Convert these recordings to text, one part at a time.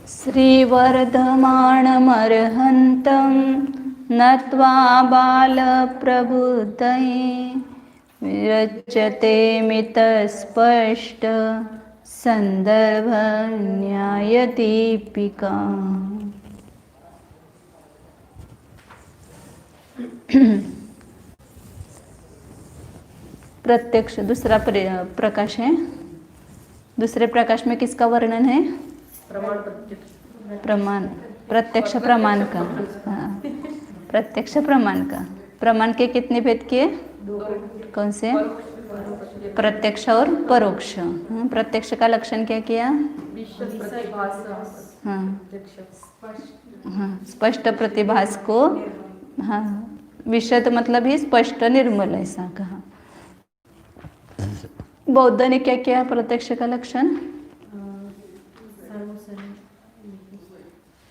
श्रीवर्धमानमर्हन्तं नत्वा बालप्रबुद्धये विरच्यते मितस्पष्ट सन्दर्भन्यायदीपिका। प्रत्यक्ष दूसरा प्रकाश है। दूसरे प्रकाश में किसका वर्णन है? प्रमाण, प्रत्यक्ष प्रमाण का। हाँ, प्रत्यक्ष प्रमाण का। प्रमाण के कितने भेद किए? कौन से? प्रत्यक्ष और परोक्ष। प्रत्यक्ष का लक्षण क्या किया? हाँ हाँ, स्पष्ट प्रतिभास को। हाँ, विशद मतलब ही स्पष्ट निर्मल, ऐसा कहा। बौद्ध ने क्या किया प्रत्यक्ष का लक्षण?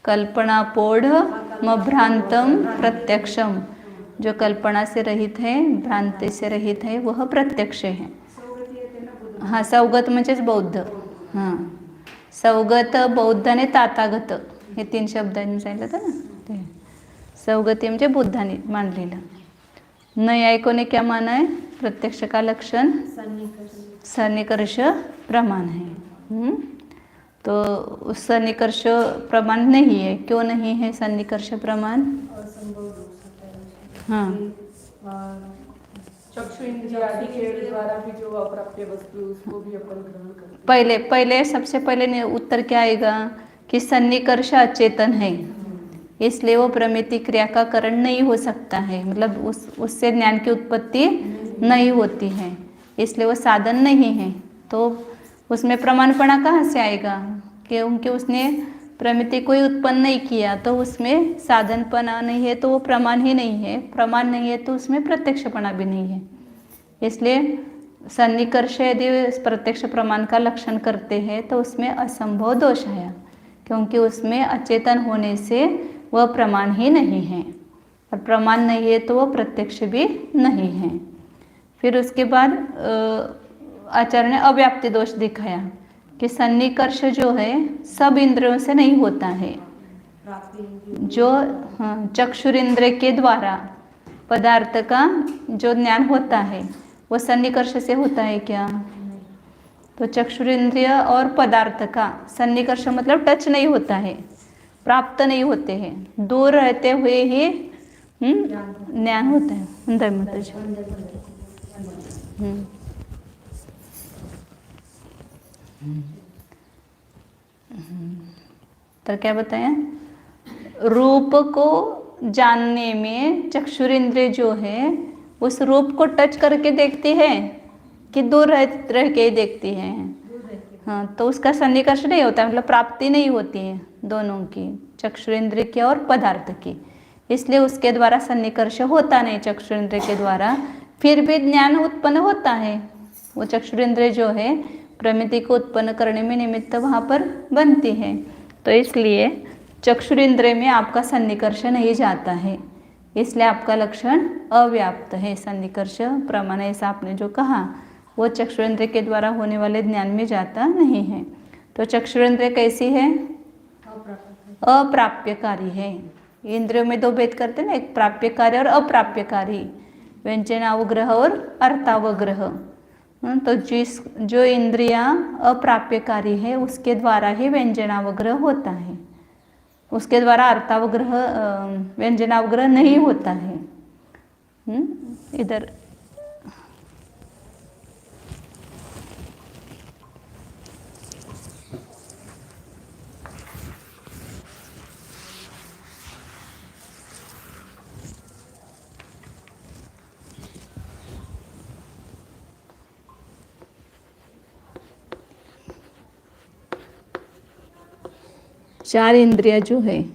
कल्पनापोढ़ मभ्रांतम प्रत्यक्षम, जो कल्पना से रहित है, भ्रांति से रहित है, वह प्रत्यक्ष है। हाँ, सवगत म्हणजेच बौद्ध। हाँ, सवगत, बौद्ध आणि ताथागत हे 3 शब्दांनी सांगितलं होतं ना ते। सवगती म्हणजे बुद्धाने मानलेलं। नैयायिकों ने क्या माना है? प्रत्यक्ष का लक्षण सन्निकर्ष प्रमाण है। तो उस सन्निकर्ष प्रमाण नहीं है। क्यों नहीं है सन्निकर्ष प्रमाण? हाँ, चक्षु इंद्रिय आदि के द्वारा भी जो अप्राप्य वस्तु उसको भी अपन ग्रहण करते। पहले सबसे पहले उत्तर क्या आएगा कि सन्निकर्ष अचेतन है, इसलिए वो प्रमिति क्रिया का कारण नहीं हो सकता है। मतलब उससे ज्ञान की उत्पत्ति नहीं होती है, इसलिए वो साधन नहीं है। तो उसमें प्रमाणपणा कहाँ से आएगा? क्योंकि उसने प्रमिति कोई उत्पन्न नहीं किया, तो उसमें साधनपना नहीं है, तो वो प्रमाण ही नहीं है। प्रमाण नहीं है तो उसमें प्रत्यक्षपना भी नहीं है। इसलिए सन्निकर्ष यदि प्रत्यक्ष प्रमाण का लक्षण करते हैं तो उसमें असंभव दोष आया, क्योंकि उसमें अचेतन होने से वह प्रमाण ही नहीं है, और प्रमाण नहीं है तो वह प्रत्यक्ष भी नहीं है। फिर उसके बाद आचार्य ने अव्याप्ति दोष दिखाया कि सन्निकर्ष जो है सब इंद्रियों से नहीं होता है। जो चक्षुरिंद्र के द्वारा पदार्थ का जो ज्ञान होता है वो सन्निकर्ष से होता है क्या? तो चक्षुरिंद्रिय और पदार्थ का सन्निकर्ष मतलब टच नहीं होता है, प्राप्त नहीं होते हैं, दूर रहते हुए ही ज्ञान होता है। अंदर तो क्या बताया? रूप को जानने में चक्षुरिंद्रिय जो है उस रूप को टच करके देखती है कि दूर रह के देखती है। हाँ, तो उसका सन्निकर्ष नहीं होता, मतलब प्राप्ति नहीं होती है दोनों की, चक्षुरिंद्रिय की और पदार्थ की। इसलिए उसके द्वारा सन्निकर्ष होता नहीं चक्षुरिंद्रिय के द्वारा। फिर भी ज्ञान उत्पन्न होता है। वो चक्षुरिंद्रिय जो है प्रमिति को उत्पन्न करने में निमित्त वहाँ पर बनती है। तो इसलिए चक्षुरिंद्रिय में आपका सन्निकर्ष नहीं जाता है, इसलिए आपका लक्षण अव्याप्त है। सन्निकर्ष प्रमाण ऐसा आपने जो कहा वो चक्षुरिंद्रिय के द्वारा होने वाले ज्ञान में जाता नहीं है। तो चक्षुरिंद्रिय कैसी है? अप्राप्यकारी है। इंद्रियों में 2 भेद करते हैं ना, एक प्राप्यकारी और अप्राप्यकारी, व्यंजनावग्रह और अर्थावग्रह। तो जो इंद्रियां अप्राप्यकारी है उसके द्वारा ही व्यंजनावग्रह होता है, उसके द्वारा अर्थावग्रह व्यंजनावग्रह नहीं होता है। इधर चार इंद्रियां जो है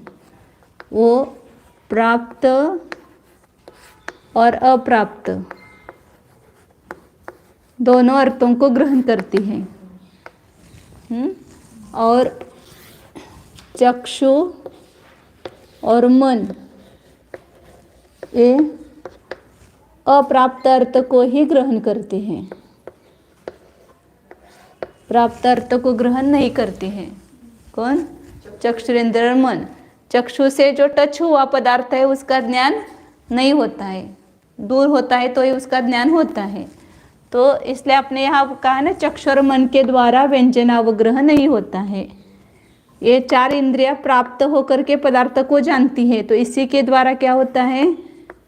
वो प्राप्त और अप्राप्त दोनों अर्थों को ग्रहण करती है। और चक्षु और मन ये अप्राप्त अर्थ को ही ग्रहण करते हैं, प्राप्त अर्थ को ग्रहण नहीं करते हैं। कौन? चक्षुरेंद्र और मन, चक्षु से जो टच हुआ पदार्थ है उसका ज्ञान नहीं होता है, दूर होता है तो ही उसका ज्ञान होता है। तो इसलिए आपने यहाँ कहा ना चक्षु और मन के द्वारा व्यंजनावग्रह नहीं होता है। ये चार इंद्रियां प्राप्त होकर के पदार्थ को जानती है, तो इसी के द्वारा क्या होता है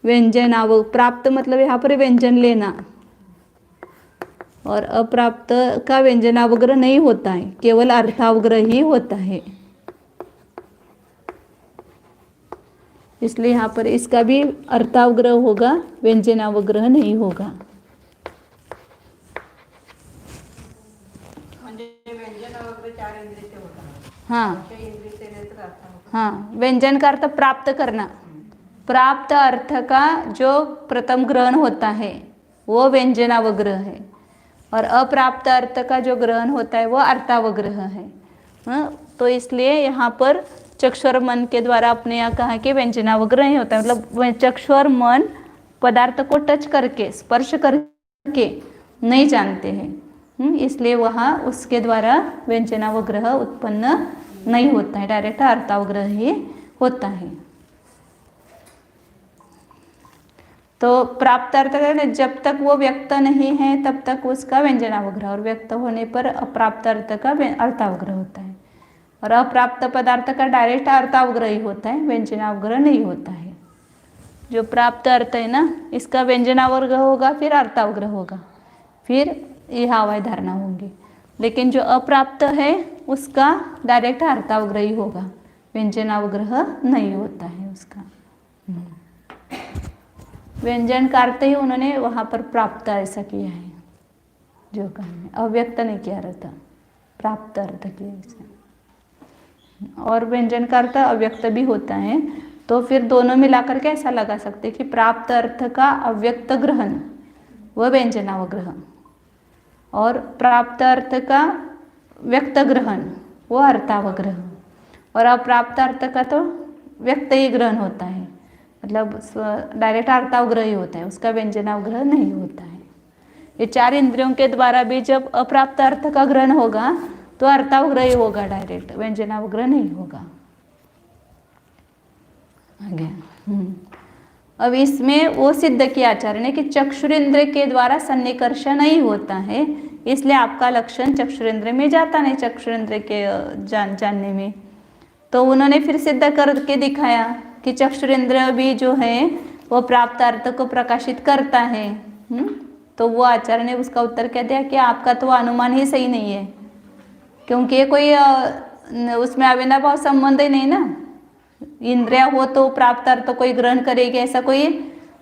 व्यंजनाव प्राप्त मतलब यहाँ पर व्यंजन लेना, और अप्राप्त का व्यंजनावग्रह नहीं होता है, केवल अर्थावग्रह ही होता है। इसलिए यहाँ पर इसका भी अर्थावग्रह होगा, व्यंजनावग्रह नहीं होगा। हाँ हाँ, व्यंजन का अर्थ प्राप्त करना, प्राप्त अर्थ का जो प्रथम ग्रहण होता है वो व्यंजनावग्रह है, और अप्राप्त अर्थ का जो ग्रहण होता है वो अर्थावग्रह है। हाँ, तो इसलिए यहाँ पर चक्षु और मन के द्वारा अपने यहाँ कहा कि व्यंजनावग्रह नहीं होता है, मतलब चक्षु और मन पदार्थ को टच करके स्पर्श करके नहीं जानते हैं, इसलिए वहाँ उसके द्वारा व्यंजनावग्रह उत्पन्न नहीं होता है, डायरेक्ट अर्थावग्रह ही होता है। तो प्राप्त अर्थ जब तक वो व्यक्त नहीं है तब तक उसका व्यंजनावग्रह, और व्यक्त होने पर अप्राप्त अर्थ का अर्थावग्रह होता है, और अप्राप्त पदार्थ का डायरेक्ट अर्थावग्रह ही होता है, व्यंजनावग्रह नहीं होता है। जो प्राप्त अर्थ है ना इसका व्यंजनावग्रह होगा, फिर अर्थावग्रह होगा, फिर यह हवाई धारणा होंगी। लेकिन जो अप्राप्त है उसका डायरेक्ट अर्थावग्रह ही होगा, व्यंजनावग्रह नहीं होता है उसका। व्यंजन का अर्थ ही उन्होंने वहाँ पर प्राप्त ऐसा किया है, जो कहा अव्यक्त नहीं किया रहता, प्राप्त अर्थ किया ऐसा। और व्यंजन का अर्थ अव्यक्त भी होता है, तो फिर दोनों मिलाकर के ऐसा लगा सकते कि प्राप्त अर्थ का अव्यक्त ग्रहण वह व्यंजनावग्रह, और प्राप्त अर्थ का व्यक्त ग्रहण वो अर्थावग्रह, और अप्राप्त अर्थ का तो व्यक्त ही ग्रहण होता है, मतलब डायरेक्ट अर्थावग्रह ही होता है, उसका व्यंजनावग्रह नहीं होता है। ये चार इंद्रियों के द्वारा भी जब अप्राप्त अर्थ का ग्रहण होगा तो अर्थावग्रह ही होगा, डायरेक्ट व्यंजनावग्रह नहीं होगा। आगे अब इसमें वो सिद्ध किया आचार्य ने कि चक्षुरेंद्र के द्वारा सन्निकर्ष नहीं होता है, इसलिए आपका लक्षण चक्षुरेंद्र में जाता नहीं, चक्षुरेंद्र के जानने में। तो उन्होंने फिर सिद्ध करके दिखाया कि चक्षुरेंद्र भी जो है वो प्राप्त अर्थ को प्रकाशित करता है। तो वो आचार्य ने उसका उत्तर क्या दिया कि आपका तो अनुमान ही सही नहीं है, क्योंकि ये कोई उसमें अविनाभाव संबंध ही नहीं ना, इंद्रिया हो तो प्राप्त अर्थ कोई ग्रहण करेगी ऐसा कोई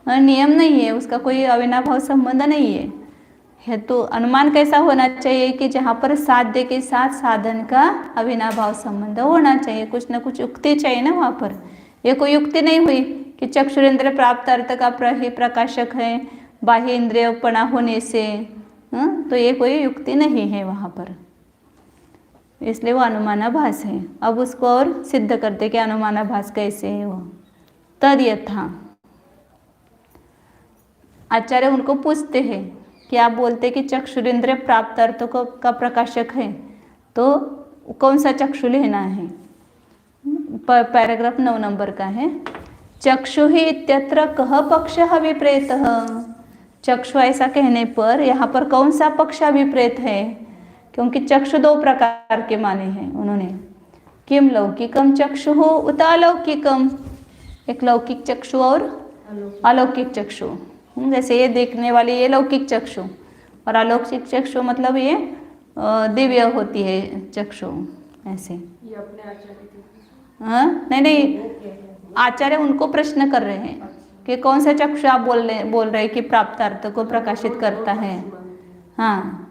नियम नहीं है, उसका कोई अविनाभाव संबंध नहीं है। तो अनुमान कैसा होना चाहिए कि जहाँ पर साध्य के साथ साधन का अविनाभाव संबंध होना चाहिए, कुछ ना कुछ युक्ति चाहिए ना वहाँ पर। ये कोई युक्ति नहीं हुई कि चक्षुरेंद्र प्राप्त अर्थ का प्रकाशक है बाह्य इंद्रियपना होने से, तो ये कोई युक्ति नहीं है वहाँ पर, इसलिए वो अनुमानाभास है। अब उसको और सिद्ध करते कि अनुमानाभास कैसे है वो। तद यथा आचार्य उनको पूछते हैं कि आप बोलते कि चक्षुरेंद्र प्राप्त अर्थ को का प्रकाशक है, तो कौन सा चक्षु लेना है। पैराग्राफ 9 नंबर का है। चक्षु ही इत्यत्र कह पक्ष अभिप्रेत। चक्षु ऐसा कहने पर यहाँ पर कौन सा पक्ष अभिप्रेत है, क्योंकि चक्षु 2 प्रकार के माने हैं उन्होंने। किम लौकिकम चक्षु हो उत अलौकिकम, एक लौकिक चक्षु और अलौकिक चक्षु। जैसे ये देखने वाली ये लौकिक चक्षु, और अलौकिक चक्षु मतलब ये दिव्य होती है चक्षु ऐसे। ये अपने आचार्य हाँ नहीं, आचार्य उनको प्रश्न कर रहे हैं कि कौन सा चक्षु आप बोल रहे हैं कि प्राप्त अर्थ को प्रकाशित करता है। हाँ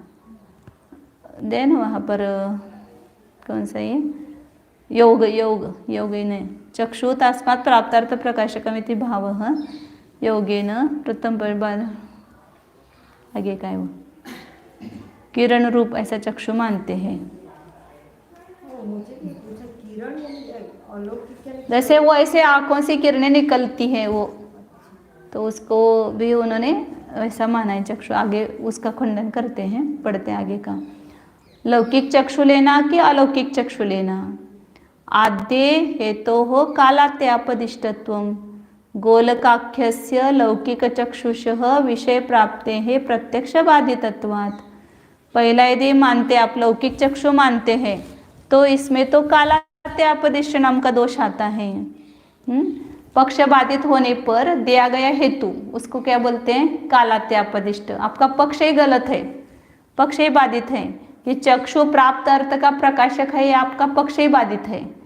देन वहाँ पर कौन सा ये योग योगेन चक्षु तस्मात् प्राप्तार्थ प्रकाशकमिति भावः योगेन प्रथम परिवार आगे का है वो किरण रूप ऐसा चक्षु मानते हैं। जैसे वो ऐसे आंखों से किरणें निकलती हैं वो, तो उसको भी उन्होंने ऐसा माना है चक्षु। आगे उसका खंडन करते हैं, पढ़ते हैं आगे का। लौकिक चक्षु लेना कि अलौकिक चक्षु लेना। आद्ये हेतोः कालात्यापदिष्टत्वम् गोलकाख्यस्य लौकिकचक्षुषः विषयप्राप्तेः प्रत्यक्षबाधितत्वात्। पहला यदि मानते आप लौकिक चक्षु मानते हैं तो इसमें तो कालात्यापदिष्ट नाम का दोष आता है। पक्ष बाधित होने पर दिया गया हेतु उसको क्या बोलते हैं? कालात्यापदिष्ट। आपका पक्ष ही गलत है, पक्ष ही बाधित है कि चक्षु प्राप्त अर्थ का प्रकाशक है, ये आपका पक्ष ही बाधित है।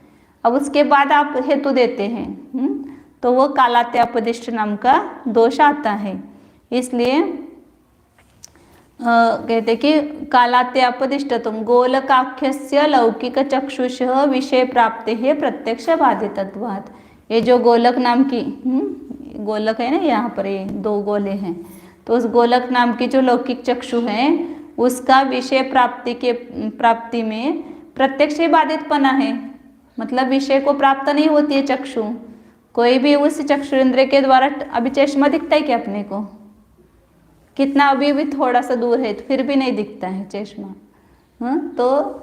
अब उसके बाद आप हेतु देते हैं तो वो कालात्यापदिष्ट नाम का दोष आता है। इसलिए कहते कि कालात्यापदिष्टत्वं गोलकाख्यस्य लौकिक चक्षुषः विषय प्राप्तेः प्रत्यक्ष बाधितत्वात्। ये जो गोलक नाम की गोलक है ना, यहाँ पर ये दो गोले हैं, तो उस गोलक नाम की जो लौकिक चक्षु है उसका विषय प्राप्ति में प्रत्यक्ष ही बाधितपना है। मतलब विषय को प्राप्त नहीं होती है चक्षु, कोई भी उस चक्षु इंद्रिय के द्वारा। अभी चश्मा दिखता है क्या अपने को? कितना अभी भी थोड़ा सा दूर है तो फिर भी नहीं दिखता है चश्मा। तो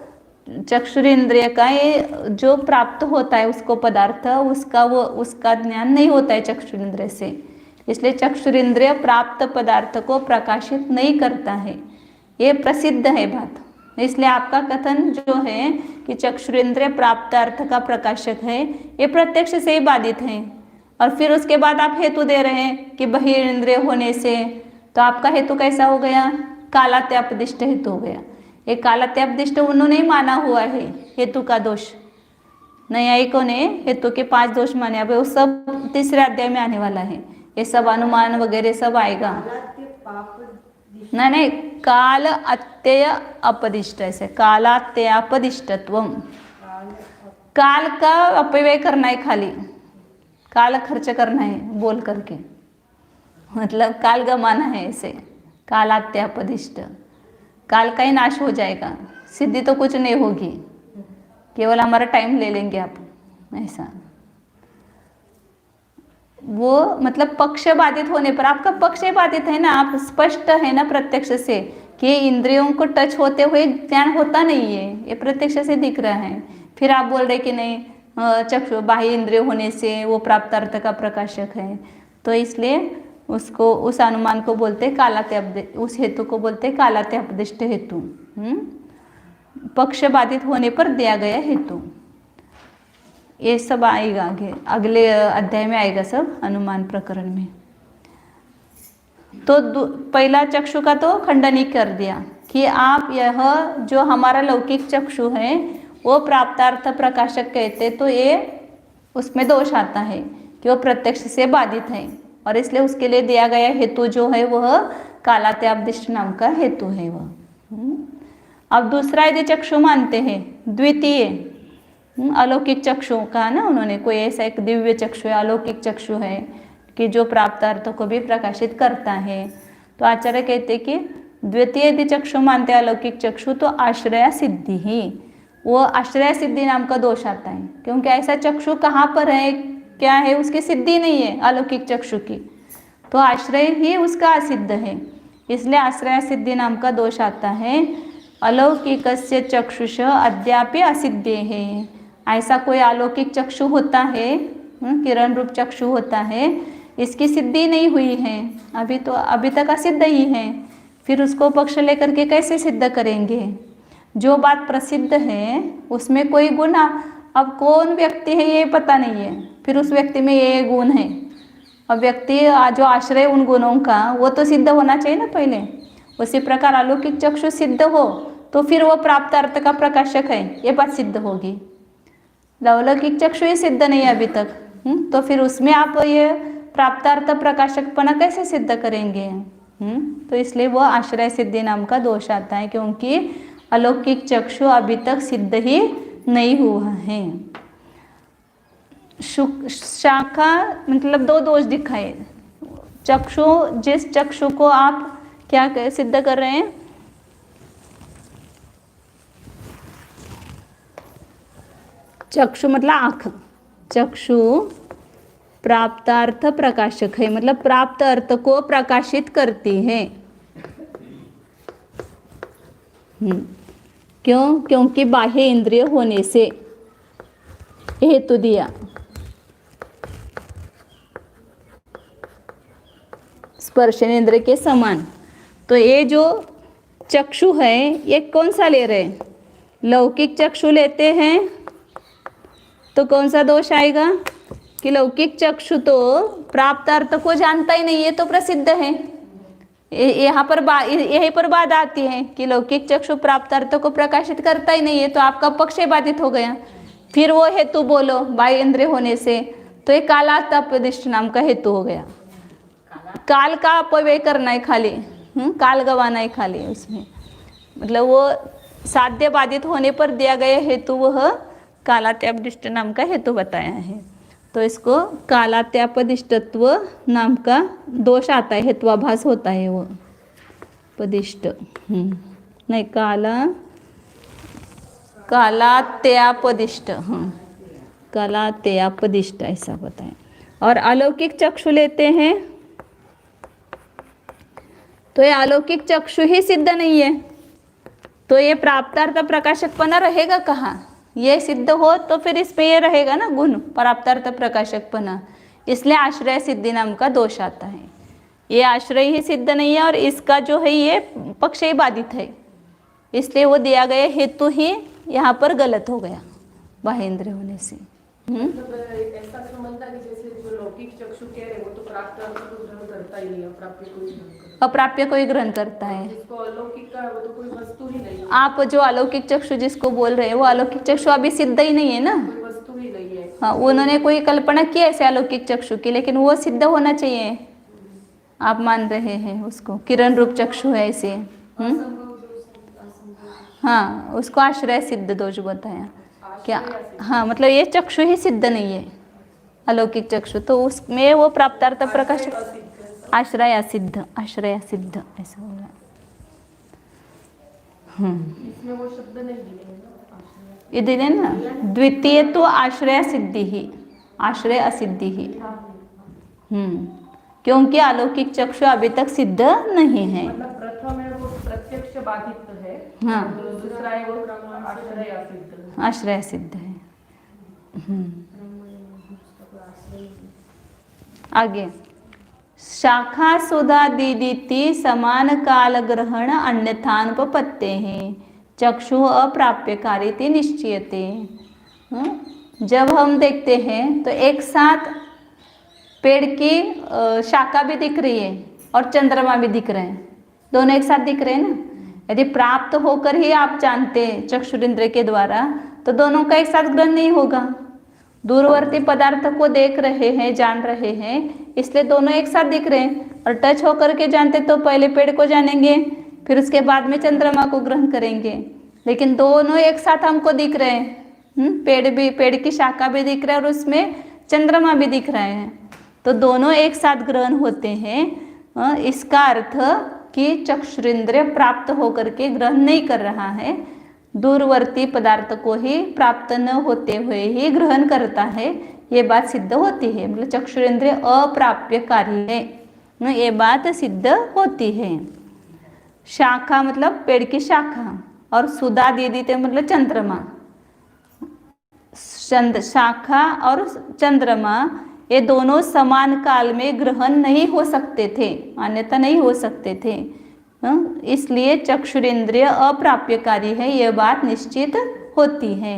चक्षुरेंद्रिय का ये जो प्राप्त होता है उसको पदार्थ, उसका ज्ञान नहीं होता है चक्षुरेंद्रिय से। इसलिए चक्षुरेंद्रिय प्राप्त पदार्थ को प्रकाशित नहीं करता है, ये प्रसिद्ध है बात। इसलिए आपका कथन जो है कि चक्षुरेंद्रिय प्राप्त अर्थ का प्रकाशक है, ये प्रत्यक्ष से ही बाधित है। और फिर उसके बाद आप हेतु दे रहे हैं कि बहिरेंद्रिय होने से, तो आपका हेतु कैसा हो गया? कालात्यापदिष्ट हेतु हो गया। ये कालात्यापदिष्ट उन्होंने ही माना हुआ है हेतु का दोष। न्यायिकों ने हेतु के 5 दोष माने, अब वो सब तीसरे अध्याय में आने वाला है। ये सब अनुमान वगैरह सब आएगा। नहीं, काल अत्यय अपदिष्ट, ऐसे कालात्यापदिष्टत्वम। काल का अपव्यय करना है, खाली काल खर्च करना है बोल करके, मतलब काल गमाना है। ऐसे कालात्यापदिष्ट, काल का ही नाश हो जाएगा, सिद्धि तो कुछ नहीं होगी, केवल हमारा टाइम ले लेंगे आप, ऐसा। वो मतलब पक्ष बाधित होने पर, आपका पक्ष बाधित है ना, आप स्पष्ट है ना प्रत्यक्ष से कि इंद्रियों को टच होते हुए ज्ञान होता नहीं है, ये प्रत्यक्ष से दिख रहा है। फिर आप बोल रहे कि नहीं चक्षु बाह्य इंद्रिय होने से वो प्राप्त अर्थ का प्रकाशक है, तो इसलिए उसको उस अनुमान को बोलते कालात्यापदिष्ट, उस हेतु को बोलते कालात्यापदिष्ट हेतु। पक्ष बाधित होने पर दिया गया हेतु, ये सब आएगा आगे, अगले अध्याय में आएगा सब अनुमान प्रकरण में। तो पहला चक्षु का तो खंडन ही कर दिया कि आप यह जो हमारा लौकिक चक्षु है वो प्राप्तार्थ प्रकाशक कहते, तो ये उसमें दोष आता है कि वो प्रत्यक्ष से बाधित है, और इसलिए उसके लिए दिया गया हेतु जो है वह कालात्यापदिष्ट नाम का हेतु है वह। अब दूसरा यदि चक्षु मानते हैं, द्वितीय अलौकिक चक्षु का ना उन्होंने, कोई ऐसा एक दिव्य चक्षु है, अलौकिक चक्षु है कि जो प्राप्त अर्थों को भी प्रकाशित करता है, तो आचार्य कहते कि द्वितीय यदि चक्षु मानते अलौकिक चक्षु तो आश्रया सिद्धि ही, वो आश्रय सिद्धि नाम का दोष आता है, क्योंकि ऐसा चक्षु कहाँ पर है, क्या है, उसकी सिद्धि नहीं है अलौकिक चक्षु की, तो आश्रय ही उसका असिद्ध है, इसलिए आश्रय सिद्धि नाम का दोष आता है। अलौकिकस्य चक्षुष अद्यापि असिद्धे है, ऐसा कोई अलौकिक चक्षु होता है, किरण रूप चक्षु होता है, इसकी सिद्धि नहीं हुई है अभी तक असिद्ध ही है, फिर उसको पक्ष लेकर के कैसे सिद्ध करेंगे? जो बात प्रसिद्ध है उसमें कोई गुण, अब कौन व्यक्ति है ये पता नहीं है, फिर उस व्यक्ति में ये गुण है, अब व्यक्ति जो आश्रय उन गुणों का वो तो सिद्ध होना चाहिए ना पहले। उसी प्रकार अलौकिक चक्षु सिद्ध हो तो फिर वो प्राप्त अर्थ का प्रकाशक है, ये बात सिद्ध होगी। लौकिक चक्षु ही सिद्ध नहीं है अभी तक, तो फिर उसमें आप ये प्राप्तार्थ प्रकाशकपना कैसे सिद्ध करेंगे? तो इसलिए वो आश्रय सिद्धि नाम का दोष आता है, क्योंकि अलौकिक चक्षु अभी तक सिद्ध ही नहीं हुआ है। शाखा मतलब 2 दोष दिखाए। चक्षु, जिस चक्षु को आप क्या सिद्ध कर रहे हैं, चक्षु मतलब आँख, चक्षु प्राप्तार्थ प्रकाशक है, मतलब प्राप्त अर्थ को प्रकाशित करती है। क्यों? क्योंकि बाह्य इंद्रिय होने से, हेतु दिया, स्पर्शनेंद्र के समान। तो ये जो चक्षु है ये कौन सा ले रहे हैं? लौकिक चक्षु लेते हैं तो कौन सा दोष आएगा कि लौकिक चक्षु तो प्राप्त अर्थ को जानता ही नहीं है, तो प्रसिद्ध है। यहाँ पर यहीं पर बात आती है कि लौकिक चक्षु प्राप्त अर्थ को प्रकाशित करता ही नहीं है, तो आपका पक्ष बाधित हो गया। फिर वो हेतु बोलो बाह्य इंद्रिय होने से, तो ये कालात्पदिष्ट नाम का हेतु हो गया। काल का अपव्यय करना है खाली, काल गवाना है खाली उसमें, मतलब वो साध्य बाधित होने पर दिया गया हेतु वह कालात्यापदिष्ट नाम का हेतु बताया है। तो इसको कालात्यापदिष्टत्व नाम का दोष आता है, हेत्वाभास होता है वो पदिष्ट, नहीं कालात्यापदिष्ट, कालात्यापदिष्ट ऐसा बताएं। और अलौकिक चक्षु लेते हैं तो ये अलौकिक चक्षु ही सिद्ध नहीं है, तो ये प्राप्तार्थ प्रकाशकपना रहेगा कहाँ? ये सिद्ध हो तो फिर इसमें ये रहेगा ना गुण प्राप्तार्थ प्रकाशकपना, इसलिए आश्रय सिद्धि नाम का दोष आता है। ये आश्रय ही सिद्ध नहीं है और इसका जो है ये पक्ष ही बाधित है, इसलिए वो दिया गया हेतु ही यहाँ पर गलत हो गया बाह्य इंद्रिय होने से। ऐसा समझना कि जैसे जो लौकिक चक्षु कह रहे हैं वो तो प्राप्त अर्थ को ग्रहण करता ही नहीं, अप्राप्य को ही ग्रहण करता है। जिसको अलौकिक का है वो तो कोई वस्तु ही नहीं है। आप जो अलौकिक चक्षु जिसको बोल रहे हैं वो अलौकिक चक्षु अभी सिद्ध ही नहीं है ना, कोई वस्तु ही नहीं है। हाँ, उन्होंने कोई कल्पना की ऐसे अलौकिक चक्षु की, लेकिन वो सिद्ध होना चाहिए। आप मान रहे हैं उसको किरण रूप चक्षु है ऐसे, हाँ, उसको आश्रय सिद्ध दोष बताया क्या? हाँ, मतलब ये चक्षु ही सिद्ध नहीं है अलौकिक चक्षु, तो उसमें वो प्राप्तार्थ प्रकाश आश्रय असिद्ध, आश्रय सिद्ध ऐसा होगा। इसमें वो शब्द नहीं दिए ना, ये दिले ना, द्वितीय तो आश्रय सिद्धि ही, आश्रय असिद्धि ही, क्योंकि अलौकिक चक्षु अभी तक सिद्ध नहीं है। मतलब प्रथम है वो प्रत्यक्ष बाधित है, हाँ, दूसरा है वो आश्रय असिद्ध, आश्रय सिद्ध है। आगे शाखा सुधा दीदिति समान काल ग्रहण अन्यथानुपपत्ते हैं चक्षु अप्राप्यकारिति निश्चयते। जब हम देखते हैं तो एक साथ पेड़ की शाखा भी दिख रही है और चंद्रमा भी दिख रहे हैं, दोनों एक साथ दिख रहे हैं ना। यदि प्राप्त होकर ही आप जानते हैं चक्षुरिंद्र के द्वारा तो दोनों का एक साथ ग्रहण नहीं होगा। दूरवर्ती पदार्थ को देख रहे हैं, जान रहे हैं, इसलिए दोनों एक साथ दिख रहे हैं। और टच होकर के जानते तो पहले पेड़ को जानेंगे, फिर उसके बाद में चंद्रमा को ग्रहण करेंगे, लेकिन दोनों एक साथ हमको दिख रहे हैं। पेड़ की शाखा भी दिख रहा है और उसमें चंद्रमा भी दिख रहे हैं, तो दोनों एक साथ ग्रहण होते हैं। इसका अर्थ कि चक्षुरिंद्रिय प्राप्त होकर के ग्रहण नहीं कर रहा है, दूरवर्ती पदार्थ को ही प्राप्त न होते हुए ही ग्रहण करता है, ये बात सिद्ध होती है। मतलब चक्षुरेंद्रिय अप्राप्यकारी है, ये बात सिद्ध होती है। शाखा मतलब पेड़ की शाखा, और सुधा दीदिते मतलब चंद्रमा। शाखा और चंद्रमा ये दोनों समान काल में ग्रहण नहीं हो सकते थे, अन्यथा नहीं हो सकते थे, इसलिए चक्षुरेंद्रिय अप्राप्यकारी है, यह बात निश्चित होती है।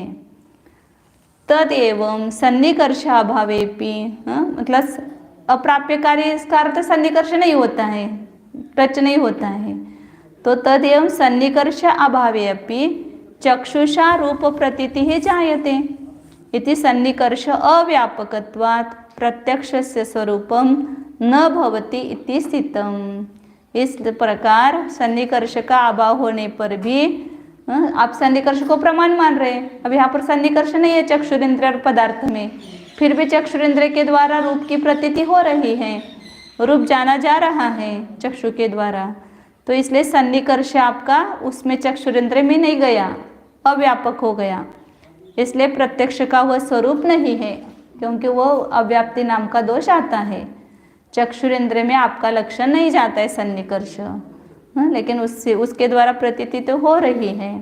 तदेव सन्निकर्षाभावेपि, मतलब अप्राप्यकारी इसका अर्थ सन्निकर्ष नहीं होता है, टच नहीं होता है। तो तदेव सन्निकर्ष अभावे अपि चक्षुषा रूप प्रतीति ही जायते इति सन्निकर्ष अव्यापकत्वात् प्रत्यक्षस्य स्वरूपम न भवति इति स्थितम। इस प्रकार सन्निकर्ष का अभाव होने पर भी आप सन्निकर्ष को प्रमाण मान रहे हैं। अब यहाँ पर सन्निकर्ष नहीं है चक्षुरेंद्र पदार्थ में, फिर भी चक्षुरेंद्र के द्वारा रूप की प्रतीति हो रही है, रूप जाना जा रहा है चक्षु के द्वारा, तो इसलिए सन्निकर्ष आपका उसमें चक्षुरेंद्र में नहीं गया, अव्यापक हो गया, इसलिए प्रत्यक्ष का वह स्वरूप नहीं है, क्योंकि वो अव्याप्ति नाम का दोष आता है। चक्षुरेंद्र में आपका लक्षण नहीं जाता है सन्निकर्ष, लेकिन उसके द्वारा प्रतीति तो हो रही है,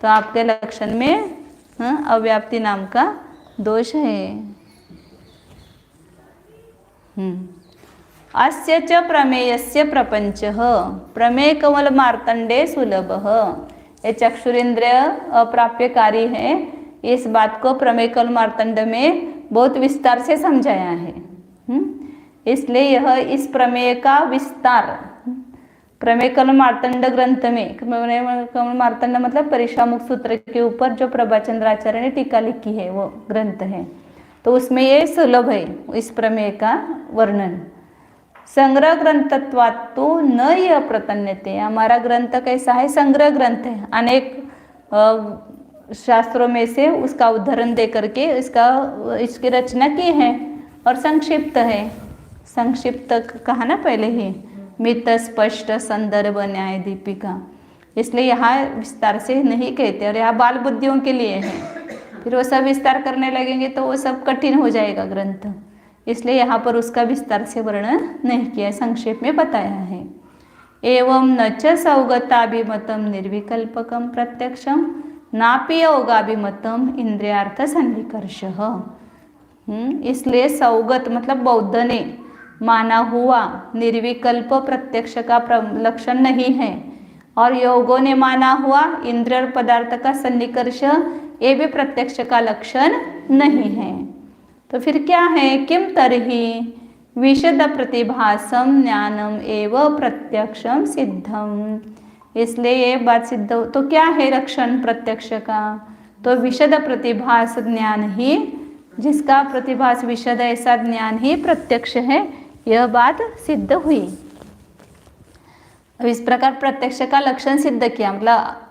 तो आपके लक्षण में अव्याप्ति नाम का दोष है। अस्य च प्रमेयस्य प्रपंचः प्रमेय कमल मार्तंडे सुलभः। ये चक्षुरेंद्रिय अप्राप्यकारी है, इस बात को प्रमेय कमल मार्तंड में बहुत विस्तार से समझाया है। इसलिए यह इस प्रमेय का विस्तार प्रमेय कमल मार्तंड ग्रंथ में, प्रमेय कमल मार्तंड मतलब परीक्षामुख सूत्र के ऊपर जो प्रभाचंद्राचार्य ने टीका लिखी है वो ग्रंथ है, तो उसमें ये सुलभ है इस प्रमेय का वर्णन। संग्रह ग्रंथत्वात् तो न यह प्रतन्यते, हमारा ग्रंथ कैसा है, संग्रह ग्रंथ है, अनेक शास्त्रों में से उसका उदाहरण दे करके इसकी रचना की है और संक्षिप्त है। संक्षिप्त कहा ना पहले ही, मित स्पष्ट संदर्भ न्याय दीपिका, इसलिए यहाँ विस्तार से नहीं कहते, और यहाँ बाल बुद्धियों के लिए है। फिर वो सब विस्तार करने लगेंगे तो वो सब कठिन हो जाएगा ग्रंथ, इसलिए यहाँ पर उसका विस्तार से वर्णन नहीं किया, संक्षेप में बताया है। एवं न च सौगताभिमतम निर्विकल्पकम प्रत्यक्षम नापि योगाभिमतम इंद्रियार्थ सन्निकर्षः। इसलिए सौगत मतलब बौद्ध ने माना हुआ निर्विकल्प प्रत्यक्ष का लक्षण नहीं है, और योगों ने माना हुआ इंद्रिय पदार्थ का सन्निकर्ष ये भी प्रत्यक्ष का लक्षण नहीं है। तो फिर क्या है, किम तरहि विशद प्रतिभासम ज्ञानम एवं प्रत्यक्षम सिद्धम। इसलिए ये बात सिद्ध हो तो क्या है लक्षण प्रत्यक्ष का, तो विशद प्रतिभास ज्ञान ही, जिसका प्रतिभास विशद ऐसा ज्ञान ही प्रत्यक्ष है, यह बात सिद्ध हुई। अब इस प्रकार प्रत्यक्ष का लक्षण सिद्ध किया, मतलब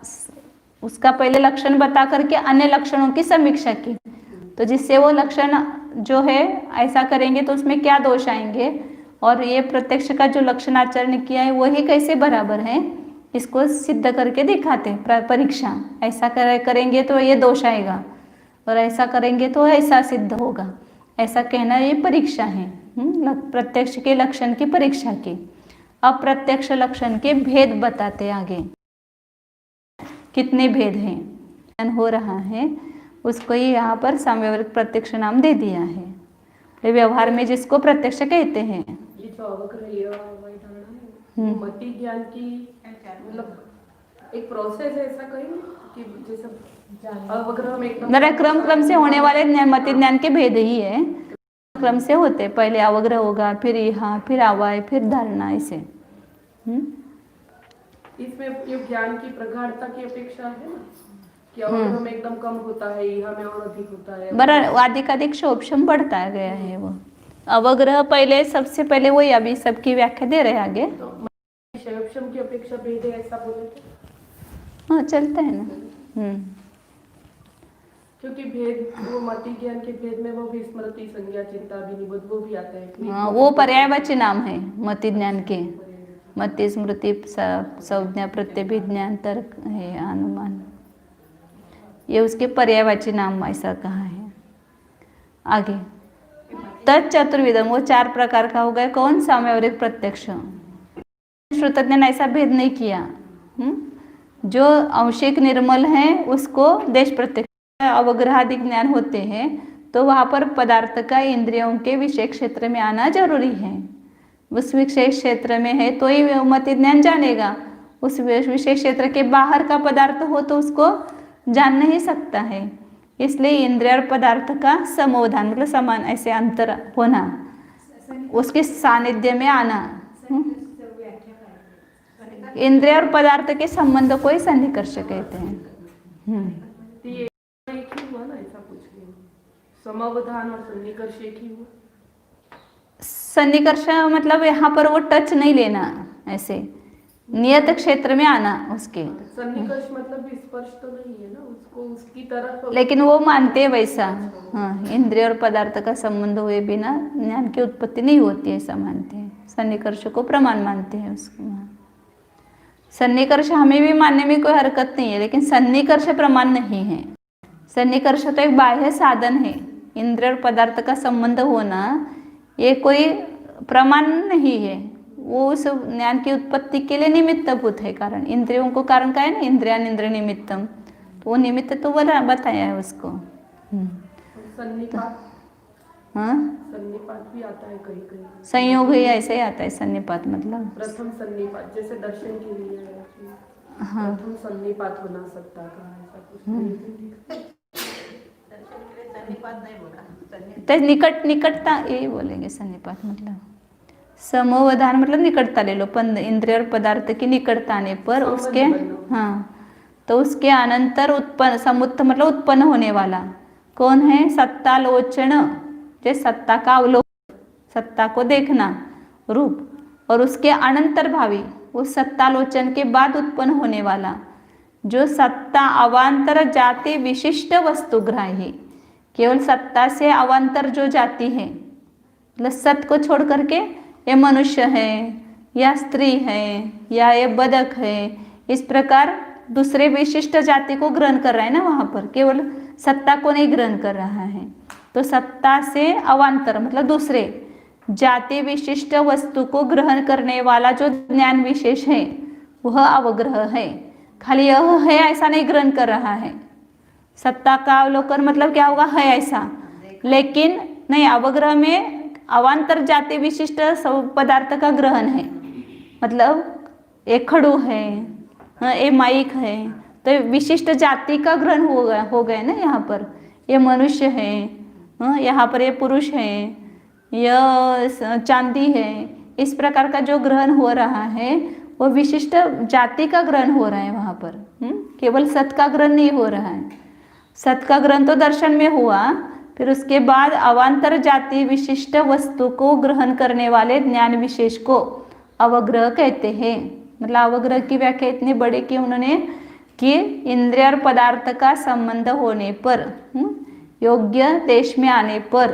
उसका पहले लक्षण बता करके अन्य लक्षणों की समीक्षा की, तो जिससे वो लक्षण जो है ऐसा करेंगे तो उसमें क्या दोष आएंगे, और ये प्रत्यक्ष का जो लक्षण आचरण किया है वही कैसे बराबर है, इसको सिद्ध करके दिखाते परीक्षा। ऐसा करेंगे तो ये दोष आएगा और ऐसा करेंगे तो ऐसा सिद्ध होगा, ऐसा कहना ये परीक्षा है। प्रत्यक्ष के लक्षण की परीक्षा की। अप्रत्यक्ष लक्षण के भेद बताते आगे, कितने भेद हैं हो रहा है, उसको ही यहाँ पर साम्यवृत्त प्रत्यक्ष नाम दे दिया है। व्यवहार में जिसको प्रत्यक्ष कहते हैं। ये जो अवग्रह है मति ज्ञान की मतलब एक प्रोसेस है, ऐसा कहेंगे कि जैसे अवग्रह में एकदम क्रम से होने वाले मति ज्ञान के भेद ही है, क्रम से होते, पहले अवग्रह होगा, फिर यहाँ, फिर आवाय, फिर धारणा, ऐसे। इसमें ये ज्ञान की प्रगाढ़ता की अपेक्षा है ना, कि अवग्रह में एकदम कम होता है, यहाँ में और अधिक होता है, बराबर अधिकाधिक शोभशम बढ़ता गया है। वो अवग्रह पहले सबसे पहले वही, अभी सबकी व्याख्या दे रहे आगे। शोभशम की अपेक्षा भेद है ऐसा बोले तो हाँ चलता है ना। क्योंकि भेद वो मति ज्ञान के भेद में वो भी स्मृति संज्ञा चिंता विनिबोध वो भी आता है। हाँ वो पर्यायवाची नाम है मति ज्ञान के, मति स्मृति संज्ञा प्रत्यभिज्ञान तर्क है अनुमान, ये उसके पर्यायवाची नाम ऐसा कहा है। आगे तत्चतुर्विधम, वो 4 प्रकार का हो गया। कौन? साम्यवृत्त प्रत्यक्ष। श्रुतज्ञ ने ऐसा भेद नहीं किया। जो अंशिक निर्मल है उसको देश प्रत्यक्ष, अवग्रहादिक ज्ञान होते हैं तो वहाँ पर पदार्थ का इंद्रियों के विषय क्षेत्र में आना जरूरी है। उस विशेष क्षेत्र में है तो ही मति ज्ञान जानेगा, उस विशेष क्षेत्र के बाहर का पदार्थ हो तो उसको जान नहीं सकता है। इसलिए इंद्रिय और पदार्थ का समोधान मतलब समान ऐसे अंतर होना, उसके सानिध्य में आना, इंद्रिय और पदार्थ के संबंध को ही सन्निकर्ष कहते हैं। एक ही हुआ ना, ऐसा पूछ रही हूँ, समावधान और सन्निकर्ष एक ही हुआ। सन्निकर्ष मतलब यहाँ पर वो टच नहीं लेना, ऐसे नियत क्षेत्र में आना उसके। सन्निकर्ष मतलब स्पर्श तो नहीं है ना उसको, उसकी तरफ, लेकिन वो मानते हैं वैसा। हाँ, इंद्रिय और पदार्थ का संबंध हुए बिना ज्ञान की उत्पत्ति नहीं होती है, ऐसा मानते हैं। सन्निकर्ष को प्रमाण मानते हैं उसको। सन्निकर्ष हमें भी मानने में कोई हरकत नहीं है, लेकिन सन्निकर्ष प्रमाण नहीं है। सन्निकर्ष तो एक बाह्य साधन है, इंद्रिय और पदार्थ का संबंध होना ये कोई प्रमाण नहीं है, वो उस ज्ञान की उत्पत्ति के लिए निमित्तभूत है। कारण इंद्रियों को कारण का है ना, इंद्रियान इंद्रिय निमित्तम, तो वो निमित्त तो बताया है उसको। सन्निपात हाँ, सन्निपात भी आता है कहीं कहीं। संयोग ही ऐसे ही आता है सन्निपात मतलब। प्रथम सन्निपात जैसे दर्शन के लिए है कि हाँ, प्रथम सन्निपात होना सकता का ऐसा कुछ। तो निकट निकटता ये बोलेंगे सन्निपात मतलब। समोवधान मतलब निकटता ले लो, इंद्रिय और पदार्थ की निकटता आने पर संबंध उसके, बनना। हाँ, तो उसके अनंतर उत्पन्न, समुत्थ मतलब उत्पन्न होने वाला कौन है? सत्तालोचन, जो सत्ता का अवलोकन, सत्ता को देखना रूप, और उसके अनंतर भावी उस सत्तालोचन के बाद उत्पन्न होने वाला जो सत्ता अवांतर जाति विशिष्ट वस्तुग्राही, केवल सत्ता से अवांतर जो जाति है, मतलब सत को छोड़ करके ये मनुष्य है या स्त्री है या ये बदक है, इस प्रकार दूसरे विशिष्ट जाति को ग्रहण कर रहा है ना, वहाँ पर केवल सत्ता को नहीं ग्रहण कर रहा है। तो सत्ता से अवांतर मतलब दूसरे जाति विशिष्ट वस्तु को ग्रहण करने वाला जो ज्ञान विशेष है वह अवग्रह है। खाली यह है ऐसा नहीं ग्रहण कर रहा है। सत्ता का अवलोकन मतलब क्या होगा? है ऐसा, लेकिन नहीं, अवग्रह में अवांतर जाति विशिष्ट पदार्थ का ग्रहण है। मतलब एक खड़ू है, एक माइक है, तो विशिष्ट जाति का ग्रहण हो गया ना। यहाँ पर ये मनुष्य है, यहाँ पर ये पुरुष है, यह चांदी है, इस प्रकार का जो ग्रहण हो रहा है वो विशिष्ट जाति का ग्रहण हो रहा है वहाँ पर। केवल सत का ग्रहण नहीं हो रहा है। सत का ग्रहण तो दर्शन में हुआ, फिर उसके बाद अवांतर जाति विशिष्ट वस्तु को ग्रहण करने वाले ज्ञान विशेष को अवग्रह कहते हैं। मतलब अवग्रह की व्याख्या इतनी बड़ी की उन्होंने कि इंद्रिय और पदार्थ का संबंध होने पर, योग्य देश में आने पर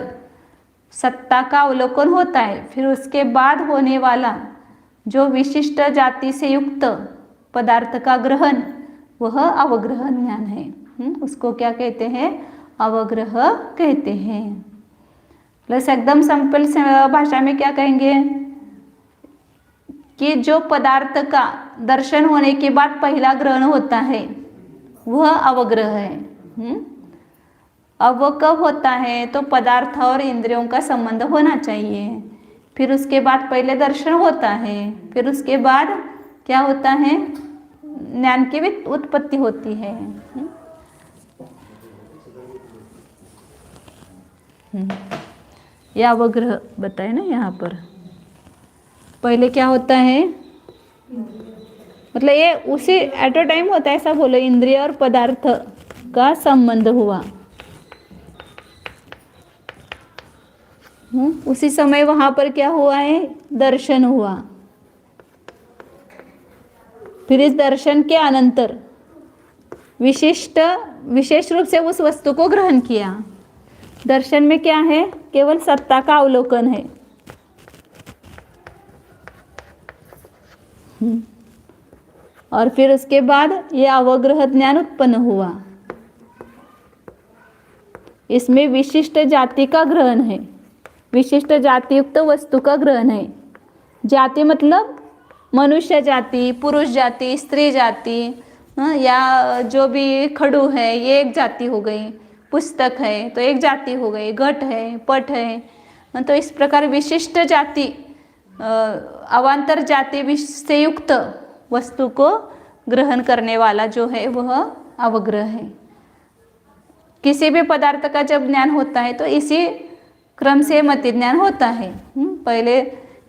सत्ता का अवलोकन होता है, फिर उसके बाद होने वाला जो विशिष्ट जाति से युक्त पदार्थ का ग्रहण वह अवग्रह ज्ञान है। उसको क्या कहते हैं? अवग्रह कहते हैं। प्लस एकदम सिंपल भाषा में क्या कहेंगे कि जो पदार्थ का दर्शन होने के बाद पहला ग्रहण होता है वह अवग्रह है। अब वो कब होता है? तो पदार्थ और इंद्रियों का संबंध होना चाहिए, फिर उसके बाद पहले दर्शन होता है, फिर उसके बाद क्या होता है? ज्ञान की भी उत्पत्ति होती है। यह अवग्रह बताए ना यहाँ पर। पहले क्या होता है? मतलब ये उसी एट अ टाइम होता है, ऐसा बोलो, इंद्रिय और पदार्थ का संबंध हुआ, उसी समय वहां पर क्या हुआ है? दर्शन हुआ। फिर इस दर्शन के अनंतर विशेष रूप से उस वस्तु को ग्रहण किया। दर्शन में क्या है? केवल सत्ता का अवलोकन है। और फिर उसके बाद यह अवग्रह ज्ञान उत्पन्न हुआ। इसमें विशिष्ट जाति का ग्रहण है, विशिष्ट जाति युक्त वस्तु का ग्रहण है। जाति मतलब मनुष्य जाति, पुरुष जाति, स्त्री जाति, या जो भी खड़ू है ये एक जाति हो गई, पुस्तक है तो एक जाति हो गई, घट है, पट है, तो इस प्रकार विशिष्ट जाति अवांतर जाति से युक्त वस्तु को ग्रहण करने वाला जो है वह अवग्रह है। किसी भी पदार्थ का जब ज्ञान होता है तो इसी क्रम से मति ज्ञान होता है। पहले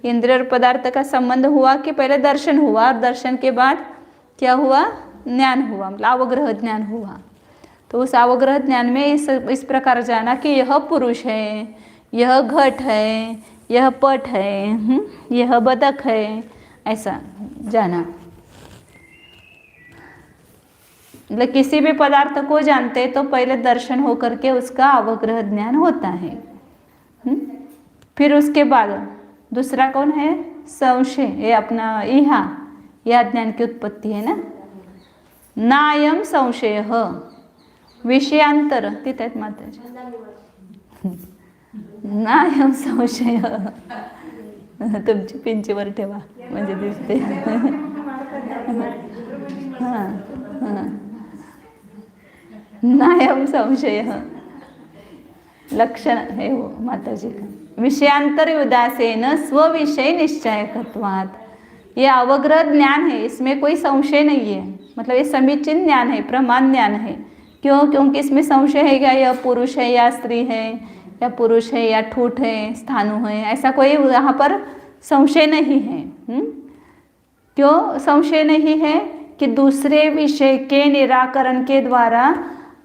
इंद्रिय और पदार्थ का संबंध हुआ कि पहले दर्शन हुआ, और दर्शन के बाद क्या हुआ? ज्ञान हुआ, मतलब अवग्रह ज्ञान हुआ। तो उस अवग्रह ज्ञान में इस प्रकार जाना कि यह पुरुष है, यह घट है, यह पट है, यह बदक है, ऐसा जाना। मतलब किसी भी पदार्थ को जानते तो पहले दर्शन होकर के उसका अवग्रह ज्ञान होता है। फिर उसके बाद दूसरा कौन है? संशय, ये अपना यह ज्ञान की उत्पत्ति है ना। नायम संशय विषयांतर तिथे माताजी नायम संशय तुमची पिंचीवर ठेवा म्हणजे दिसते. हां हां नायम संशय लक्षण है वो माता जी का। विषयांतर उदासीन स्वविषय निश्चयकत्वात्, ये अवग्रह ज्ञान है, इसमें कोई संशय नहीं है, मतलब ये समीचीन ज्ञान है, प्रमाण ज्ञान है। क्यों? क्योंकि इसमें संशय है क्या यह पुरुष है या स्त्री है, या पुरुष है या ठूठ है, स्थाणु है, ऐसा कोई यहाँ पर संशय नहीं है। क्यों संशय नहीं है? कि दूसरे विषय के निराकरण के द्वारा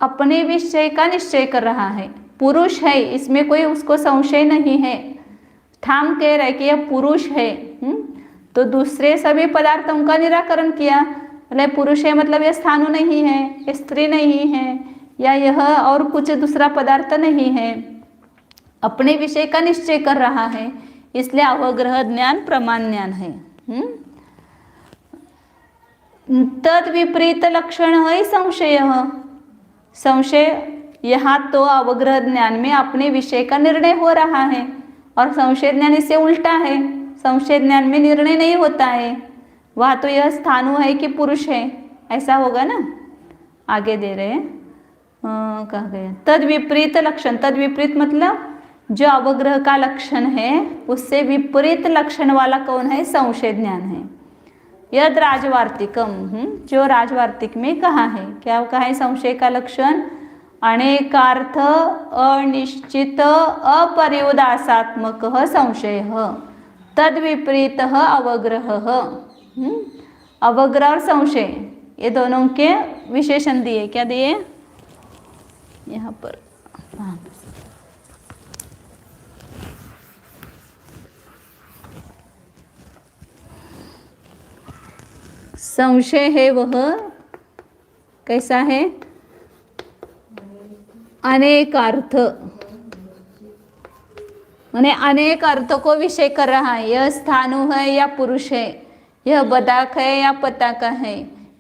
अपने विषय का निश्चय कर रहा है। पुरुष है, इसमें कोई उसको संशय नहीं है, ठाम कह रहा है कि यह पुरुष है। तो दूसरे सभी पदार्थों का निराकरण किया, मतलब पुरुष है मतलब यह स्थाणु नहीं है, स्त्री नहीं है, या यह और कुछ दूसरा पदार्थ नहीं है, अपने विषय का निश्चय कर रहा है, इसलिए अवग्रह ज्ञान प्रमाण ज्ञान है। तद विपरीत लक्षण है संशय। संशय यहाँ तो अवग्रह ज्ञान में अपने विषय का निर्णय हो रहा है, और संशय ज्ञान इससे उल्टा है। संशय ज्ञान में निर्णय नहीं होता है, वह तो यह स्थाणु है कि पुरुष है, ऐसा होगा ना। आगे दे रहे हैं, कहा गया तद विपरीत लक्षण। तद विपरीत मतलब जो अवग्रह का लक्षण है उससे विपरीत लक्षण वाला कौन है? संशय ज्ञान है। यद राजवार्तिकम, जो राजवार्तिक में कहा है, क्या कहा है संशय का लक्षण? अनेकार्थ अनिश्चित अपरियोदासात्मक संशय, तद विपरीत अवग्रह। अवग्रह और संशय ये दोनों के विशेषण दिए, क्या दिए यहाँ पर? संशय है वह कैसा है? अनेक अर्थ, माने अनेक अर्थों को विषय कर रहा है। यह स्थाणु है या पुरुष है, यह बतख है या पताका है,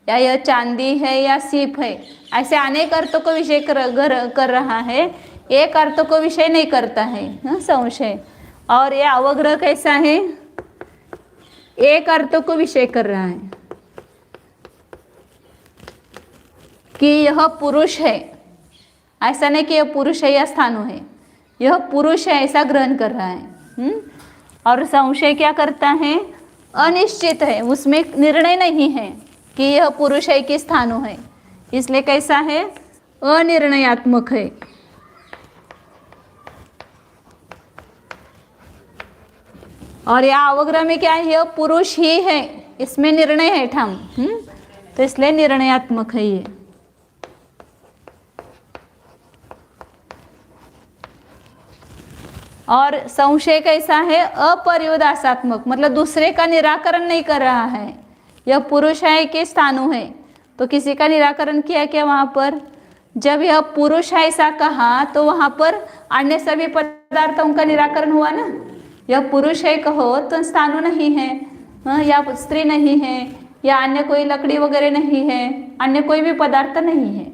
या यह चांदी है या सीप है, ऐसे अनेक अर्थों को विषय कर रहा है, एक अर्थ को विषय नहीं करता है संशय। और यह अवग्रह कैसा है? एक अर्थ को विषय कर रहा है कि यह पुरुष है, ऐसा नहीं कि यह पुरुष है या स्थाणु है, यह पुरुष है ऐसा ग्रहण कर रहा है। और संशय क्या करता है? अनिश्चित है, उसमें निर्णय नहीं है कि यह पुरुष है कि स्थाणु है, इसलिए कैसा है? अनिर्णयात्मक है। और यह अवग्रह में क्या है? यह पुरुष ही है, इसमें निर्णय है ठाम, तो इसलिए निर्णयात्मक है ये। और संशय कैसा है? अपरियोदासात्मक, मतलब दूसरे का निराकरण नहीं कर रहा है। यह पुरुष है कि स्थाणु है, तो किसी का निराकरण किया क्या वहाँ पर? जब यह पुरुष है ऐसा कहा तो वहाँ पर अन्य सभी पदार्थों का निराकरण हुआ ना। यह पुरुष है कहो तो स्थाणु नहीं है, या स्त्री नहीं है, या अन्य कोई लकड़ी वगैरह नहीं है, अन्य कोई भी पदार्थ नहीं है,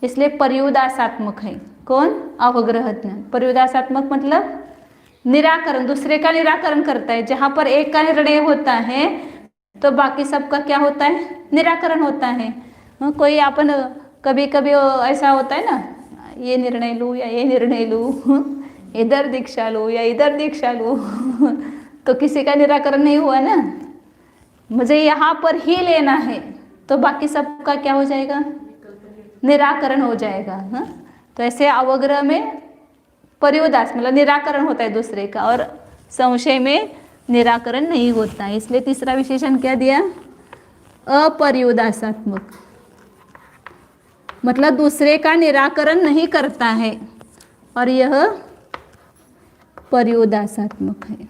इसलिए पर्युदासात्मक है। कौन? अवग्रह ज्ञान। पर्युदासात्मक मतलब निराकरण, दूसरे का निराकरण करता है। जहाँ पर एक का निर्णय होता है तो बाकी सबका क्या होता है? निराकरण होता है। कोई अपन कभी कभी ऐसा होता है ना, ये निर्णय लूँ या ये निर्णय लूँ, इधर दीक्षा लूँ या इधर दीक्षा लूँ, तो किसी का निराकरण नहीं हुआ ना। मुझे यहाँ पर ही लेना है तो बाकी सबका क्या हो जाएगा? निराकरण हो जाएगा। तो ऐसे अवग्रह में पर्युदास मतलब निराकरण होता है दूसरे का, और संशय में निराकरण नहीं होता है। इसलिए तीसरा विशेषण क्या दिया? अपर्युदासात्मक, मतलब दूसरे का निराकरण नहीं करता है, और यह पर्युदासात्मक है।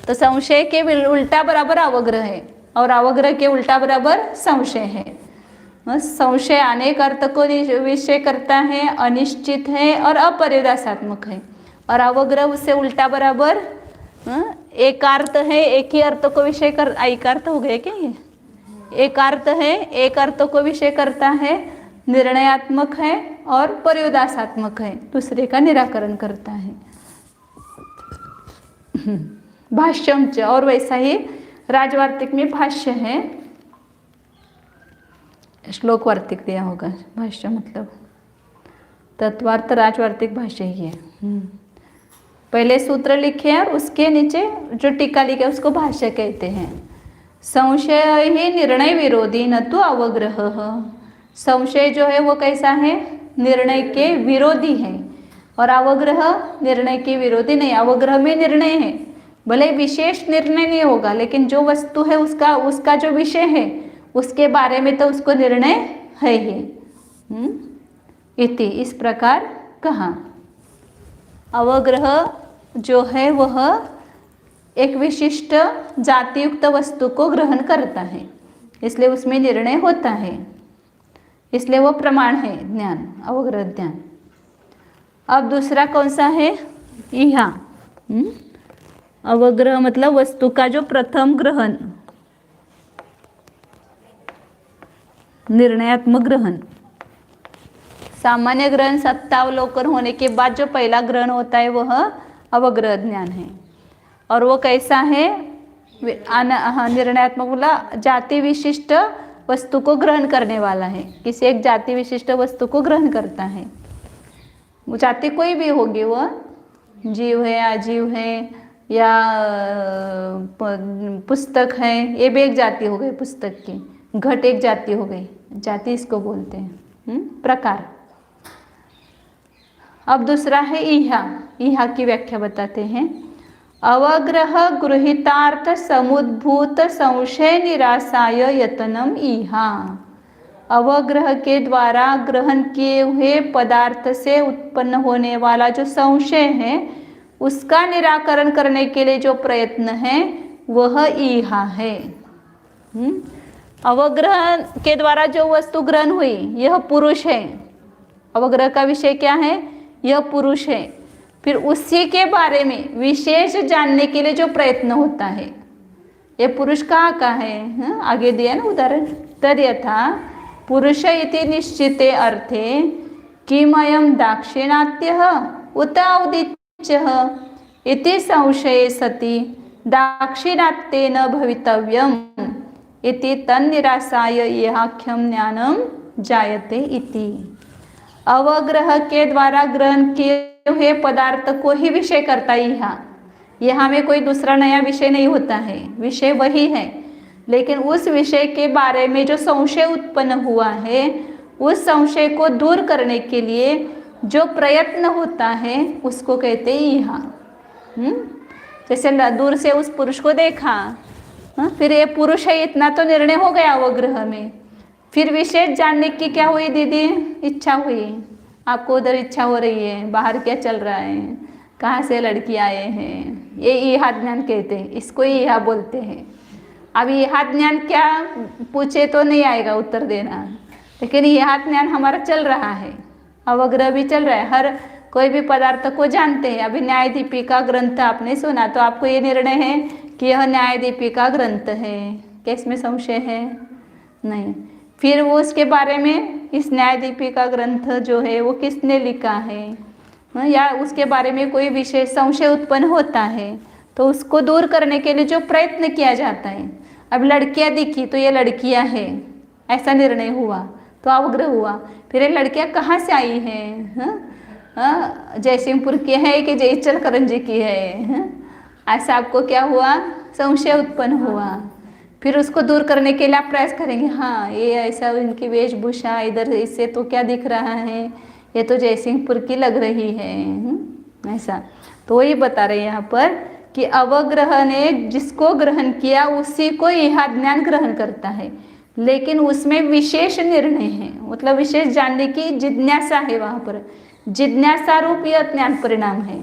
तो संशय के उल्टा बराबर अवग्रह है, और अवग्रह के उल्टा बराबर संशय है। संशय अनेक अर्थ को विषय करता है, अनिश्चित है और अपरियोदासात्मक है, और अवग्रह उससे उल्टा बराबर एकार्थ है, एक ही अर्थ को विषय कर, एकार्थ हो गए क्या ये? एकार्थ है, एक अर्थ को विषय करता है, निर्णयात्मक है और पर्युदासात्मक है, दूसरे का निराकरण करता है। भाष्यम च, और वैसा ही राजवार्तिक में भाष्य है। श्लोक वार्तिक दिया होगा भाष्य, मतलब तत्वार्थ राजवार्तिक भाष्य ही है। पहले सूत्र लिखे हैं और उसके नीचे जो टीका लिखे उसको भाष्य कहते हैं। संशय ही निर्णय विरोधी न तो अवग्रह। संशय जो है वो कैसा है, निर्णय के विरोधी है, और अवग्रह निर्णय के विरोधी नहीं। अवग्रह में निर्णय है, भले विशेष निर्णय नहीं होगा, लेकिन जो वस्तु है उसका जो विषय है उसके बारे में तो उसको निर्णय है ही। इति, इस प्रकार कहा। अवग्रह जो है वह एक विशिष्ट जातियुक्त वस्तु को ग्रहण करता है, इसलिए उसमें निर्णय होता है, इसलिए वो प्रमाण है ज्ञान, अवग्रह ज्ञान। अब दूसरा कौन सा है, इहा। अवग्रह मतलब वस्तु का जो प्रथम ग्रहण, निर्णयात्मक ग्रहण। सामान्य ग्रहण सत्तावलोकन होने के बाद जो पहला ग्रहण होता है वह अवग्रह ज्ञान है, और वो कैसा है, निर्णयात्मक बोला जाति विशिष्ट वस्तु को ग्रहण करने वाला है, किसी एक जाति विशिष्ट वस्तु को ग्रहण करता है। वो जाति कोई भी होगी, वह जीव है, अजीव है, या पुस्तक है, ये भी एक जाति हो गई पुस्तक की। घट एक जाति हो गई, जाति इसको बोलते हैं, प्रकार। अब दूसरा है इहा। इहा की व्याख्या बताते हैं। अवग्रह गृहीतार्थ समुद्भूत संशय निराशाय यतनम इहा। अवग्रह के द्वारा ग्रहण किए हुए पदार्थ से उत्पन्न होने वाला जो संशय है उसका निराकरण करने के लिए जो प्रयत्न है वह इहा है। अवग्रह के द्वारा जो वस्तु ग्रहण हुई यह पुरुष है। अवग्रह का विषय क्या है, यह पुरुष है। फिर उसी के बारे में विशेष जानने के लिए जो प्रयत्न होता है, यह पुरुष कहाँ का है, आगे दिया ना उदाहरण। तद यथा पुरुष इति निश्चिते अर्थे किमयं दाक्षिणात्यः उत औदिच्यः इति संशये सति दाक्षिणात्येन भवितव्यम् इति तन्निरासाय यहाख्यं ज्ञानं जायते इति। अवग्रह के द्वारा ग्रहण किए हुए पदार्थ को ही विषय करता है यहाँ में कोई दूसरा नया विषय नहीं होता है, विषय वही है, लेकिन उस विषय के बारे में जो संशय उत्पन्न हुआ है उस संशय को दूर करने के लिए जो प्रयत्न होता है उसको कहते हैं यहाँ। जैसे दूर से उस पुरुष को देखा, फिर ये पुरुष है इतना तो निर्णय हो गया अवग्रह में। फिर विशेष जानने की क्या हुई दीदी, इच्छा हुई। आपको उधर इच्छा हो रही है, बाहर क्या चल रहा है, कहाँ से लड़की आए हैं, ये इहा ज्ञान कहते हैं, इसको इहा बोलते हैं। अब इहा ज्ञान क्या पूछे तो नहीं आएगा उत्तर देना, लेकिन इहा ज्ञान हमारा चल रहा है, अवग्रह भी चल रहा है। हर कोई भी पदार्थ को जानते हैं। अभी न्याय दीपिका ग्रंथ आपने सुना तो आपको ये निर्णय है कि यह न्याय दीपिका ग्रंथ है, क्या इसमें संशय है, नहीं। फिर वो उसके बारे में इस न्याय दीपिका ग्रंथ जो है वो किसने लिखा है या उसके बारे में कोई विशेष संशय उत्पन्न होता है तो उसको दूर करने के लिए जो प्रयत्न किया जाता है। अब लड़कियां दिखी तो ये लड़कियां हैं, ऐसा निर्णय हुआ तो अवग्रह हुआ। फिर ये लड़कियां कहाँ से आई हैं, जयसिंहपुर की है कि जयचल करंजी की है, ऐसा आपको क्या हुआ, संशय उत्पन्न हुआ। फिर उसको दूर करने के लिए आप प्रयास करेंगे, हाँ ये ऐसा इनकी वेशभूषा इधर इससे तो क्या दिख रहा है, ये तो जयसिंहपुर की लग रही है, ऐसा। तो वही बता रहे हैं यहाँ पर कि अवग्रह ने जिसको ग्रहण किया उसी को यह ज्ञान ग्रहण करता है, लेकिन उसमें विशेष निर्णय है, मतलब विशेष जानने की जिज्ञासा है, वहाँ पर जिज्ञासा रूप यह ज्ञान परिणाम है।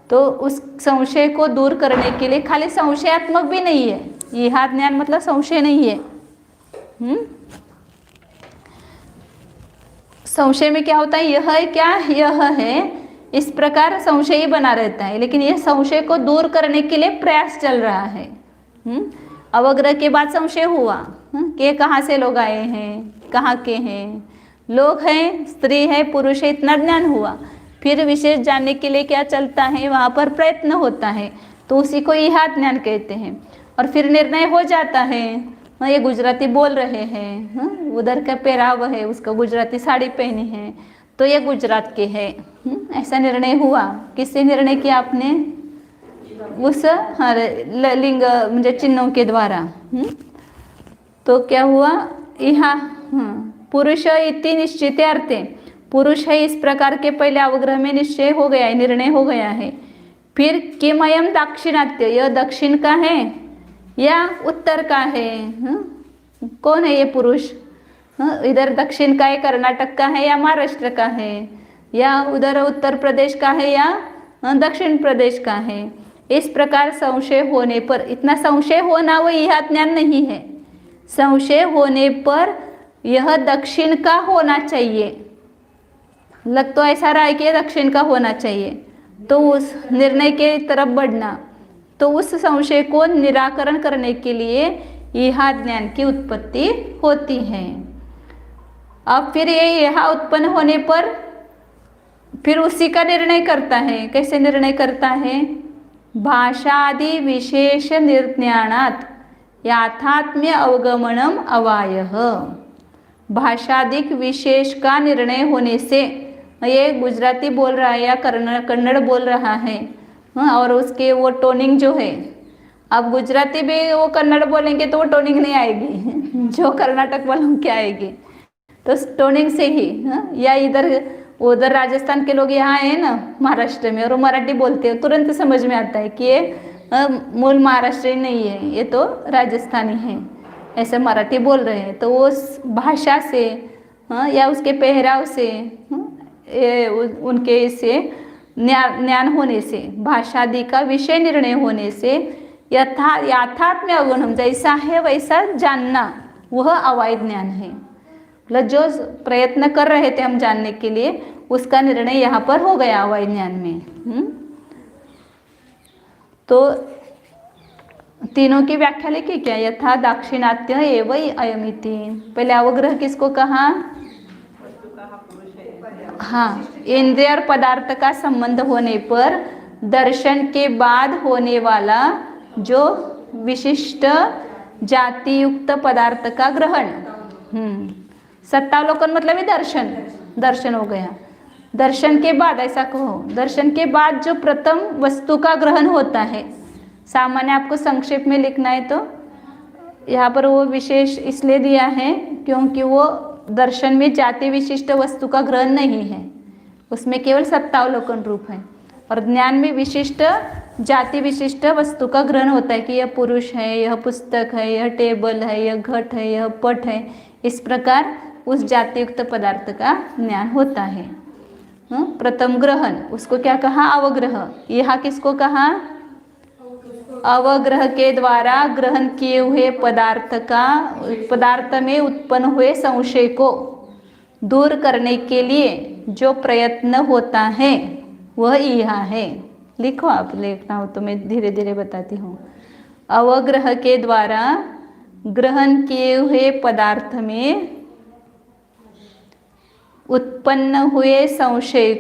तो उस संशय को दूर करने के लिए खाली संशयात्मक भी नहीं है, यह ज्ञान मतलब संशय नहीं है। संशय में क्या होता है, यह है क्या, यह है, इस प्रकार संशय ही बना रहता है, लेकिन यह संशय को दूर करने के लिए प्रयास चल रहा है। अवग्रह के बाद संशय हुआ कि कहाँ से लोग आए हैं, कहाँ के हैं, लोग हैं, स्त्री है, पुरुष है, इतना ज्ञान हुआ। फिर विशेष जानने के लिए क्या चलता है, वहाँ पर प्रयत्न होता है, तो उसी को यह ज्ञान कहते हैं। और फिर निर्णय हो जाता है, ये गुजराती बोल रहे हैं, उधर का पहरावा है, उसका गुजराती साड़ी पहनी है, तो ये गुजरात के है। ऐसा निर्णय हुआ। किससे निर्णय किया आपने? उस लिंग म्हणजे चिन्हों के द्वारा। तो क्या हुआ? यहाँ पुरुष इति निश्चित अर्थे, पुरुष है इस प्रकार के पहले अवग्रह में निश्चय हो गया है, निर्णय हो गया है। फिर किमयम दाक्षिणात्य, यह दक्षिण का है या उत्तर का है? कौन है ये पुरुष? इधर दक्षिण का है, कर्नाटक का है या महाराष्ट्र का है, या उधर उत्तर प्रदेश का है या दक्षिण प्रदेश का है? इस प्रकार संशय होने पर, इतना संशय होना वो यह ज्ञान नहीं है। संशय होने पर यह दक्षिण का होना चाहिए, लग तो ऐसा रहा है कि दक्षिण का होना चाहिए, तो उस निर्णय के तरफ बढ़ना, तो उस संशय को निराकरण करने के लिए यह ज्ञान की उत्पत्ति होती है। अब फिर ये यह उत्पन्न होने पर फिर उसी का निर्णय करता है। कैसे निर्णय करता है? भाषादि विशेष निर्ज्ञानात् याथात्म्य अवगमनम अवायः, भाषादिक विशेष का निर्णय होने से, ये गुजराती बोल रहा है या कन्नड़ बोल रहा है, और उसके वो टोनिंग जो है, अब गुजराती भी वो कन्नड़ बोलेंगे तो वो टोनिंग नहीं आएगी जो कर्नाटक वालों की आएगी, तो टोनिंग से ही। या इधर उधर राजस्थान के लोग यहाँ आए ना महाराष्ट्र में, और वो मराठी बोलते हैं, तुरंत समझ में आता है कि ये मूल महाराष्ट्री नहीं है, ये तो राजस्थानी है, ऐसे मराठी बोल रहे हैं। तो उस भाषा से या उसके पहराव से, उनके से ज्ञान होने से, भाषादि का विषय निर्णय होने से यथात्म्य अवगुण, जैसा है वैसा जानना, वह अवाय ज्ञान है। मतलब जो प्रयत्न कर रहे थे हम जानने के लिए, उसका निर्णय यहाँ पर हो गया अवाय ज्ञान में। तो तीनों की व्याख्या लिखी क्या? यथा दाक्षिणात्य एवं अयमिति। पहले अवग्रह किसको कहा? हाँ, इंद्रिय और पदार्थ का संबंध होने पर दर्शन के बाद होने वाला जो विशिष्ट जाति युक्त पदार्थ का ग्रहण। सत्तावलोकन मतलब ही दर्शन, दर्शन हो गया। दर्शन के बाद, ऐसा कहो, दर्शन के बाद जो प्रथम वस्तु का ग्रहण होता है, सामान्य आपको संक्षेप में लिखना है तो यहाँ पर वो विशेष इसलिए दिया है क्योंकि वो दर्शन में जाति विशिष्ट वस्तु का ग्रहण नहीं है, उसमें केवल सत्तावलोकन रूप है। और ज्ञान में विशिष्ट जाति विशिष्ट वस्तु का ग्रहण होता है कि यह पुरुष है, यह पुस्तक है, यह टेबल है, यह घट है, यह पट है। इस प्रकार उस जातियुक्त पदार्थ का ज्ञान होता है। प्रथम ग्रहण, उसको क्या कहा? अवग्रह। यह किसको कहा? अवग्रह के द्वारा ग्रहण किए हुए पदार्थ में उत्पन्न हुए संशय को दूर करने के लिए जो प्रयत्न होता है वह यह है। लिखो, आप लिखना हो तो मैं धीरे धीरे बताती हूँ। अवग्रह के द्वारा ग्रहण किए हुए पदार्थ में उत्पन्न हुए संशय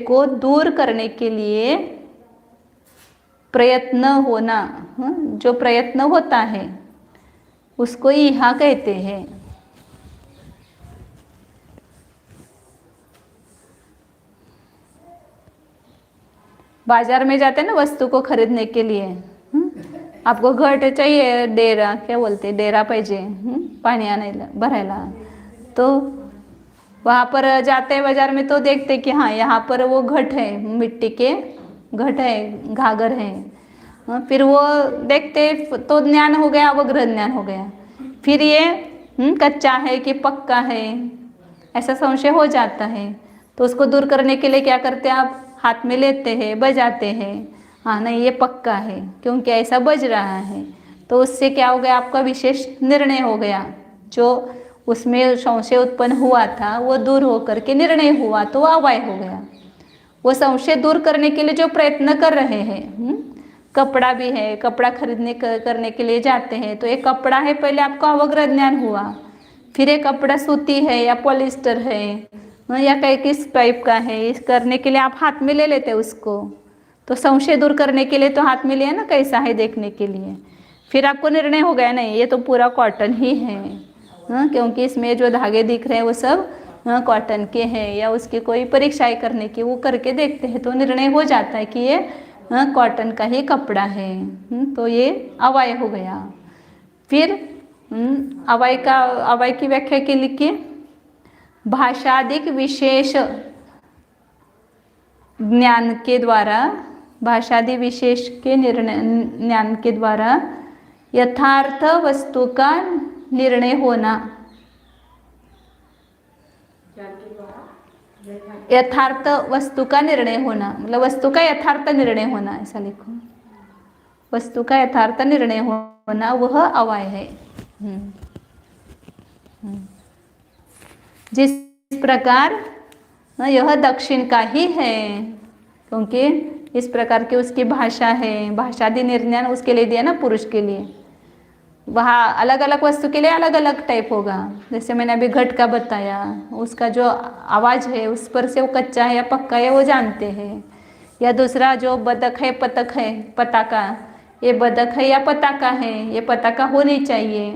को दूर करने के लिए प्रयत्न होना, जो प्रयत्न होता है उसको यह कहते हैं। बाजार में जाते हैं ना वस्तु को खरीदने के लिए, आपको घट चाहिए, डेरा क्या बोलते, डेरा पाहिजे पाणी आणायला भरायला, तो वहाँ पर जाते हैं बाजार में तो देखते कि हाँ यहाँ पर वो घट है, मिट्टी के घट है, घाघर है। फिर वो देखते तो ज्ञान हो गया, अवग्रह ज्ञान हो गया। फिर ये कच्चा है कि पक्का है, ऐसा संशय हो जाता है। तो उसको दूर करने के लिए क्या करते हैं आप? हाथ में लेते हैं, बजाते हैं, हाँ नहीं ये पक्का है क्योंकि ऐसा बज रहा है। तो उससे क्या हो गया? आपका विशेष निर्णय हो गया। जो उसमें संशय उत्पन्न हुआ था वो दूर होकर के निर्णय हुआ, तो वो अवाय हो गया। वो संशय दूर करने के लिए जो प्रयत्न कर रहे हैं, कपड़ा भी है, कपड़ा खरीदने करने के लिए जाते हैं, तो एक कपड़ा है, पहले आपका अवग्रह ज्ञान हुआ। फिर एक कपड़ा सूती है या पॉलिस्टर है या कहीं किस टाइप का है, इस करने के लिए आप हाथ में ले लेते उसको, तो संशय दूर करने के लिए तो हाथ में लिया ना कैसा है देखने के लिए, फिर आपको निर्णय हो गया नहीं ये तो पूरा कॉटन ही है, हाँ, क्योंकि इसमें जो धागे दिख रहे हैं वो सब कॉटन के हैं, या उसकी कोई परीक्षाएं करने की वो करके देखते हैं तो निर्णय हो जाता है कि ये कॉटन का ही कपड़ा है। तो ये अवय हो गया। फिर अवय की व्याख्या के लिखिए, भाषादिक विशेष ज्ञान के द्वारा, भाषादि विशेष के ज्ञान के द्वारा यथार्थ वस्तु का निर्णय होना, यथार्थ वस्तु का निर्णय होना, मतलब वस्तु का यथार्थ निर्णय होना, ऐसा लिखो, वस्तु का यथार्थ निर्णय होना वह अवय है। जिस प्रकार यह दक्षिण का ही है, क्योंकि इस प्रकार की उसकी भाषा है, भाषादि निर्णय उसके लिए दिया ना पुरुष के लिए, वहाँ अलग अलग वस्तु के लिए अलग अलग टाइप होगा। जैसे मैंने अभी घट का बताया, उसका जो आवाज़ है उस पर से वो कच्चा है या पक्का है वो जानते हैं, या दूसरा जो बतख है पतक है पताका, ये बतख है या पताका है, ये पताका होनी चाहिए,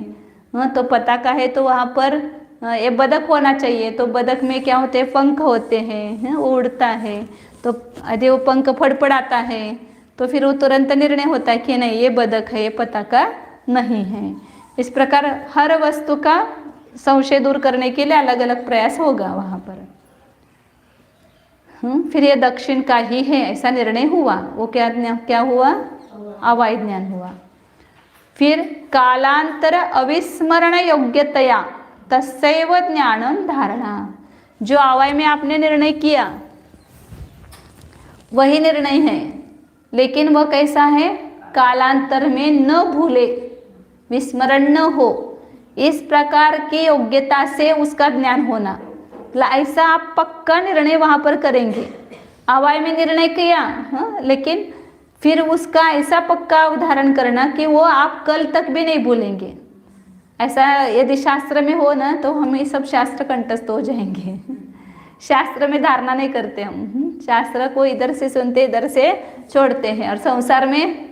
हाँ, तो पताका है तो वहाँ पर ये बतख होना चाहिए, तो बतख में क्या होते हैं पंख होते हैं, वो उड़ता है, तो यदि वो पंख फड़फड़ाता है तो फिर वो तुरंत निर्णय होता है कि नहीं ये बतख है ये पताका नहीं है। इस प्रकार हर वस्तु का संशय दूर करने के लिए अलग अलग प्रयास होगा वहाँ पर। फिर ये दक्षिण का ही है ऐसा निर्णय हुआ, वो क्या हुआ, अवय ज्ञान हुआ। फिर कालांतर अविस्मरण योग्यतया तस्सैव ज्ञानम धारणा, जो अवय में आपने निर्णय किया वही निर्णय है, लेकिन वह कैसा है, कालांतर में न भूले, विस्मरण न हो, इस प्रकार की योग्यता से उसका ज्ञान होना। ऐसा आप पक्का निर्णय वहाँ पर करेंगे। अवय में निर्णय किया, हाँ, लेकिन फिर उसका ऐसा पक्का उदाहरण करना कि वो आप कल तक भी नहीं भूलेंगे। ऐसा यदि शास्त्र में हो ना तो हम ये सब शास्त्र कंठस्थ हो जाएंगे। शास्त्र में धारणा नहीं करते हम, शास्त्र को इधर से सुनते इधर से छोड़ते हैं, और संसार में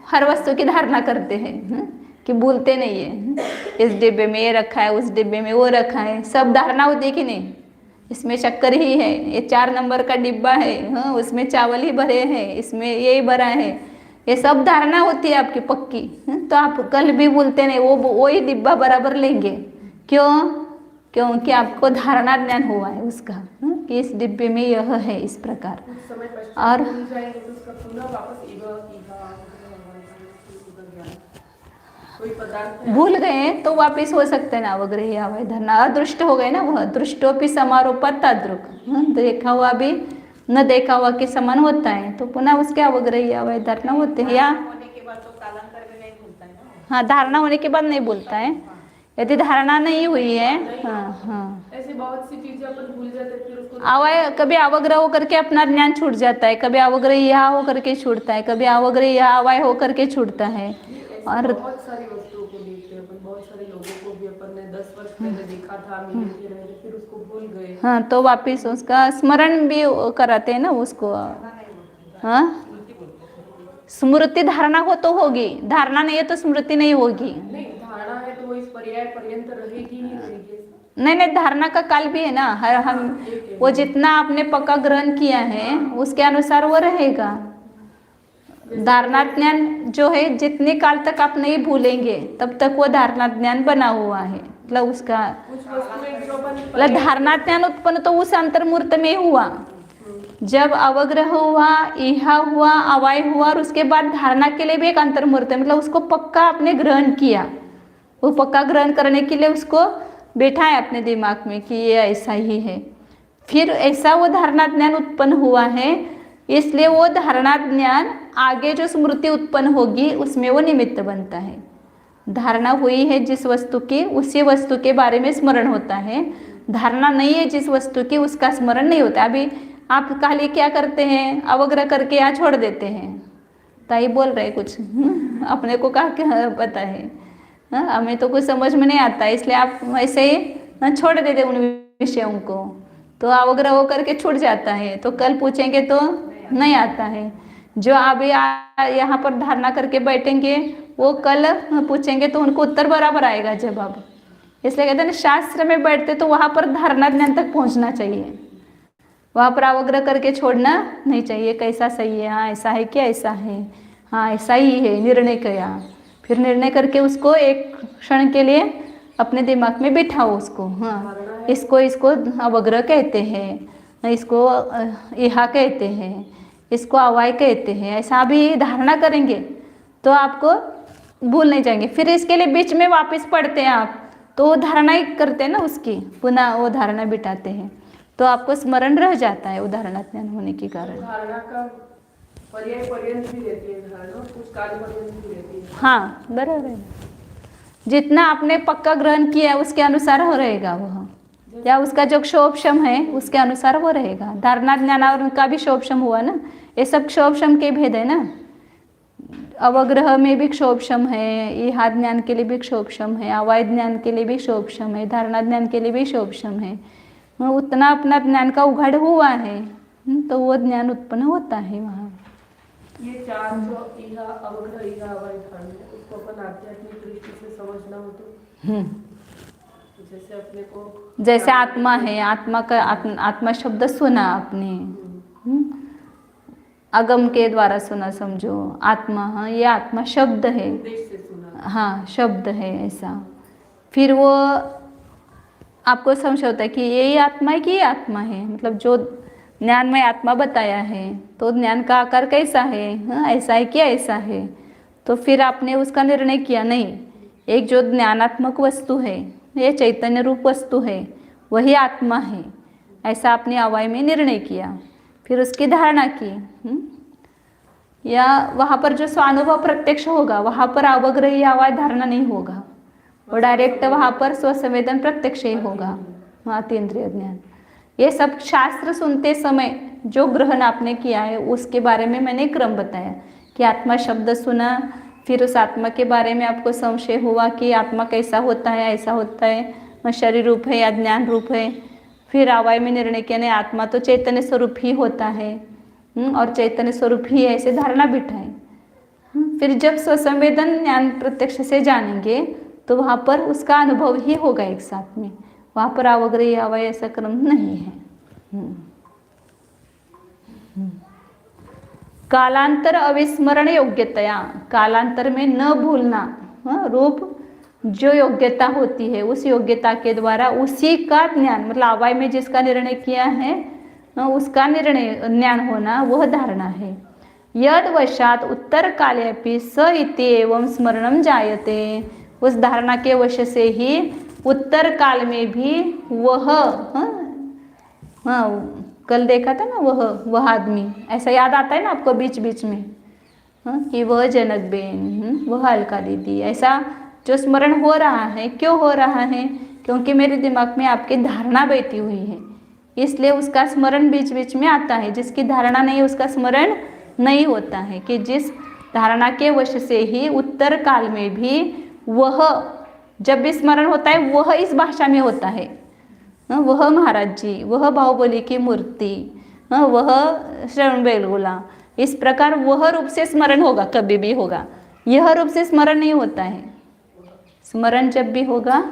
हर वस्तु की धारणा करते हैं कि भूलते नहीं है, इस डिब्बे में ये रखा है, उस डिब्बे में वो रखा है, सब धारणा होती है कि नहीं, इसमें शक्कर ही है, ये 4 नंबर का डिब्बा है, हाँ, उसमें चावल ही भरे हैं, इसमें यही भरा है, ये सब धारणा होती है आपकी पक्की। तो आप कल भी भूलते नहीं, वो ही डिब्बा बराबर लेंगे। क्यों? क्योंकि आपको धारणा ज्ञान हुआ है उसका, कि इस डिब्बे में यह है इस प्रकार। और भूल गए तो वापिस हो सकते हैं ना अवग्रह अवय धरना, अदृष्ट हो गए ना, वह दृष्टोपि समारोपात तद्रुक, देखा हुआ भी न देखा हुआ के समान होता है, तो पुनः उसके अवग्रह अवय धरना होते हैं। या हाँ, धारणा होने के बाद नहीं भूलता है, यदि धारणा नहीं हुई है, हाँ हाँ, ऐसी बहुत सी चीजें अपन भूल जाते हैं, फिर उसको अवय कभी अवग्रह होकर के अपना ज्ञान छूट जाता है, कभी अवग्रह यहाँ होकर के छूटता है, कभी अवग्रह यहाँ अवय होकर के छूटता है। और बहुत सारी वस्तुओं को देखते हैं अपन, बहुत सारे लोगों को भी अपन ने 10 वर्ष पहले देखा था, मिले के रहे थे, फिर उसको भूल गए, हाँ, तो वापिस उसका स्मरण भी कराते हैं ना उसको। हाँ, स्मृति धारणा हो तो होगी, धारणा नहीं है तो स्मृति नहीं होगी। नहीं, धारणा है तो वो इस पर्याय पर्यंत रहेगी ही रहेगी। नहीं, धारणा का काल भी है ना, हर हम वो जितना आपने पक्का ग्रहण किया है उसके अनुसार वो रहेगा। धारणा ज्ञान जो है जितने काल तक आप नहीं भूलेंगे तब तक वो धारणा ज्ञान बना हुआ है, मतलब उसका मतलब धारणा ज्ञान उत्पन्न तो उस अंतर्मूर्त में हुआ, जब अवग्रह हुआ, इहा हुआ, अवय हुआ, और उसके बाद धारणा के लिए भी एक अंतर्मूर्त है, मतलब उसको पक्का आपने ग्रहण किया, वो पक्का ग्रहण करने के लिए उसको बैठा है अपने दिमाग में कि ये ऐसा ही है, फिर ऐसा वो धारणा ज्ञान उत्पन्न हुआ है, इसलिए वो धारणा ज्ञान आगे जो स्मृति उत्पन्न होगी उसमें वो निमित्त बनता है। धारणा हुई है जिस वस्तु की, उसी वस्तु के बारे में स्मरण होता है, धारणा नहीं है जिस वस्तु की उसका स्मरण नहीं होता। अभी आप खाली क्या करते हैं, अवग्रह करके यहाँ छोड़ देते हैं, ताई बोल रहे कुछ, अपने को क्या पता है, हमें तो कुछ समझ में नहीं आता, इसलिए आप ऐसे ही छोड़ देते उन विषयों को, तो अवग्रह होकर के छूट जाता है, तो कल पूछेंगे तो नहीं आता है। जो अभी यहाँ पर धारणा करके बैठेंगे वो कल पूछेंगे तो उनको उत्तर बराबर आएगा जवाब। इसलिए कहते हैं ना, शास्त्र में बैठते तो वहाँ पर धारणा ज्ञान तक पहुँचना चाहिए, वहाँ पर अवग्रह करके छोड़ना नहीं चाहिए। कैसा सही है, हाँ ऐसा है क्या, ऐसा है, हाँ ऐसा ही है, निर्णय किया, फिर निर्णय करके उसको एक क्षण के लिए अपने दिमाग में बिठाओ उसको। हाँ इसको अवग्रह कहते हैं, इसको इहा कहते हैं, इसको अवाय कहते हैं, ऐसा भी धारणा करेंगे तो आपको भूल नहीं जाएंगे। फिर इसके लिए बीच में वापस पढ़ते हैं आप तो वो धारणा ही करते हैं ना, उसकी पुनः वो धारणा बिठाते हैं तो आपको स्मरण रह जाता है उदाहरण ज्ञान होने के कारण। धारणा का पर्याय पर्यंत भी रहती है धारणा, कुछ काल पर्यंत भी रहती है। हाँ बराबर है, जितना आपने पक्का ग्रहण किया है उसके अनुसार हो रहेगा वह, या उसका जो क्षोभक्षम है उसके अनुसार वो रहेगा। धारणा ज्ञान का भी क्षोभक्षम हुआ ना, ये सब क्षोभक्षम के भेद है ना। अवग्रह में भी क्षोभक्षम है, इहा ज्ञान के लिए भी क्षोभक्षम है, अवाय ज्ञान के लिए भी क्षोभक्षम है, धारणा ज्ञान के लिए भी क्षोभक्षम है। उतना अपना ज्ञान का उघाड़ हुआ है तो वो ज्ञान उत्पन्न होता है वहाँ। ये चार जो इहा अवग्रह इहा अवाय धारणा, उसको अपन आध्यात्मिक दृष्टि से समझना हो तो जैसे अपने को जैसे आत्मा है, आत्मा का आत्मा शब्द सुना आपने, अगम के द्वारा सुना समझो आत्मा, हाँ ये आत्मा शब्द है, से सुना, हाँ शब्द है ऐसा। फिर वो आपको संशय होता है कि यही आत्मा है कि ये आत्मा है, मतलब जो ज्ञान में आत्मा बताया है तो ज्ञान का आकार कैसा है, हाँ ऐसा है क्या ऐसा है। तो फिर आपने उसका निर्णय किया नहीं, एक जो ज्ञानात्मक वस्तु है, ये चैतन्य रूप वस्तु है, वही आत्मा है, ऐसा आपने अवाय में निर्णय किया, फिर उसकी धारणा की। या वहाँ पर जो स्वानुभव प्रत्यक्ष होगा वहाँ पर अवग्रही अवाय धारणा नहीं होगा, वो डायरेक्ट वहाँ पर स्वसंवेदन प्रत्यक्ष ही होगा, अतीन्द्रिय ज्ञान। ये सब शास्त्र सुनते समय जो ग्रहण आपने किया है उसके बारे में मैंने क्रम बताया कि आत्मा शब्द सुना, फिर उस आत्मा के बारे में आपको संशय हुआ कि आत्मा कैसा होता है, ऐसा होता है, शरीर रूप है या ज्ञान रूप है। फिर अवाय में निर्णय किया नहीं, आत्मा तो चैतन्य स्वरूप ही होता है और चैतन्य स्वरूप ही है, ऐसे धारणा बिठाए। फिर जब स्वसंवेदन ज्ञान प्रत्यक्ष से जानेंगे तो वहाँ पर उसका अनुभव ही होगा एक साथ में, वहाँ पर अवग्रह अवाय ऐसा क्रम नहीं है। कालांतर अविस्मरण योग्यतया, कालांतर में न भूलना, रूप जो योग्यता होती है उस योग्यता के द्वारा उसी का ज्ञान, मतलब अवाय में जिसका निर्णय किया है उसका निर्णय ज्ञान होना वह धारणा है। यद वशात उत्तर काले स इति एवं स्मरणम जायते, उस धारणा के वश से ही उत्तर काल में भी वह, कल देखा था ना वह आदमी, ऐसा याद आता है ना आपको बीच बीच में, कि वह जनक बेन, वह अलका दीदी, ऐसा जो स्मरण हो रहा है। क्यों हो रहा है? क्योंकि मेरे दिमाग में आपकी धारणा बैठी हुई है, इसलिए उसका स्मरण बीच बीच में आता है। जिसकी धारणा नहीं उसका स्मरण नहीं होता है, कि जिस धारणा के वश से ही उत्तर काल में भी वह जब भी स्मरण होता है वह इस भाषा में होता है, वह महाराज जी, वह बाहुबली की मूर्ति, वह श्रवण बेलगोला, इस प्रकार वह रूप से स्मरण होगा, कभी भी होगा। यह रूप से स्मरण नहीं होता है। स्मरण जब भी होगा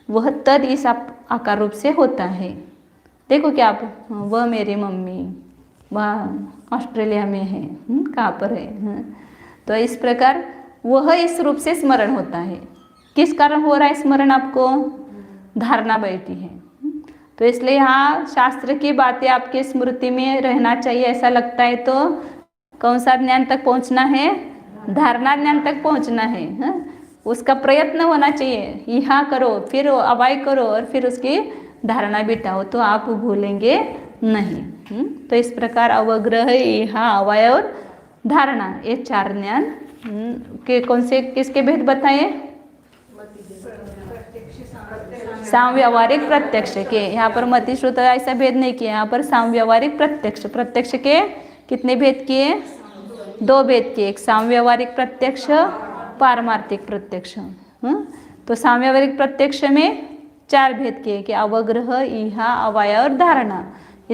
वह तद इस आकार रूप से होता है। देखो क्या आप, वह मेरी मम्मी, वह ऑस्ट्रेलिया में है, कहाँ पर है, तो इस प्रकार वह इस रूप से स्मरण होता है। किस कारण हो रहा है स्मरण? आपको धारणा बैठी है, तो इसलिए यहाँ शास्त्र की बातें आपके स्मृति में रहना चाहिए। ऐसा लगता है तो कौन सा ज्ञान तक पहुँचना है? धारणा ज्ञान तक पहुँचना है। उसका प्रयत्न होना चाहिए, यहाँ करो फिर अवाय करो और फिर उसकी धारणा बिठाओ, तो आप भूलेंगे नहीं। तो इस प्रकार अवग्रह, यहाँ अवाय और धारणा, ये चार ज्ञान के कौन से किसके भेद बताए? सामव्यावहारिक प्रत्यक्ष के। यहाँ पर मति श्रुत ऐसा भेद नहीं किया, यहाँ पर सामव्यावहारिक प्रत्यक्ष, प्रत्यक्ष के कितने भेद किए? 2 भेद किए, एक सामव्यावहारिक प्रत्यक्ष, पारमार्थिक प्रत्यक्ष। तो सामव्यावहारिक प्रत्यक्ष में 4 भेद किए कि अवग्रह, इहा, अवाय और धारणा।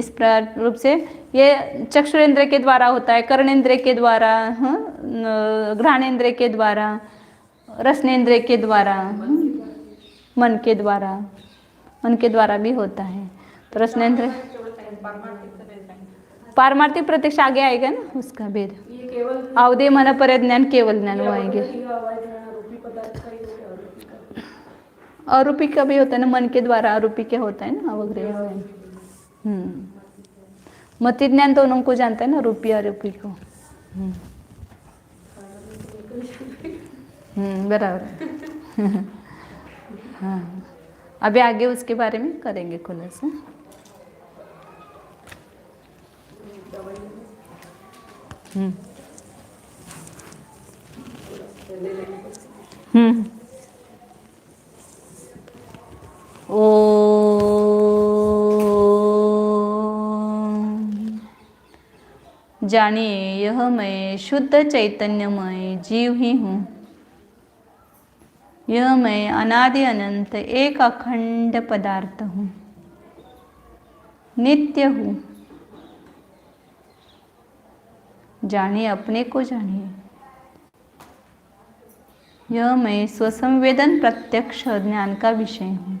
इस प्रकार रूप से ये चक्षुरेंद्र के द्वारा होता है, कर्णेंद्र के द्वारा, घ्राणेंद्र के द्वारा, रसनेंद्र के द्वारा, मन के द्वारा भी होता है। तो रसनेंद्र पारमार्थिक प्रत्यक्ष आगे आएगा ना, उसका भेद। ये केवल अवधि मन परिज्ञान केवल ज्ञान वो आएंगे। रूपी पदार्थ का ही हो गया, अरूपी का। अरूपी का भी होता है ना, मन के द्वारा अरूपी क्या होता है ना, अवग्रह। मति ज्ञान दोनों को जानता है ना, रूपी अरूपी को। बराबर। हाँ, अभी आगे उसके बारे में करेंगे खुलासा। जानिए यह मैं शुद्ध चैतन्यमय जीव ही हूँ। यह मैं अनादि अनंत एक अखंड पदार्थ हूँ, नित्य हूँ। जानिए, अपने को जानिए। यह मैं स्वसंवेदन प्रत्यक्ष ज्ञान का विषय हूँ,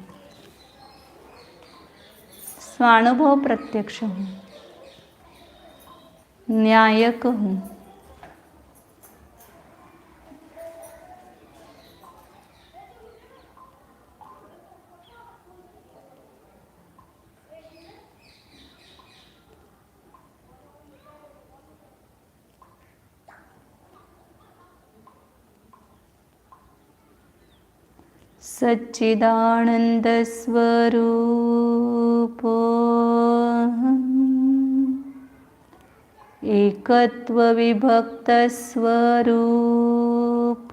स्वानुभव प्रत्यक्ष हूँ, न्यायक हूँ। सच्चिदानंद स्वरूप एकत्व विभक्त स्वरूप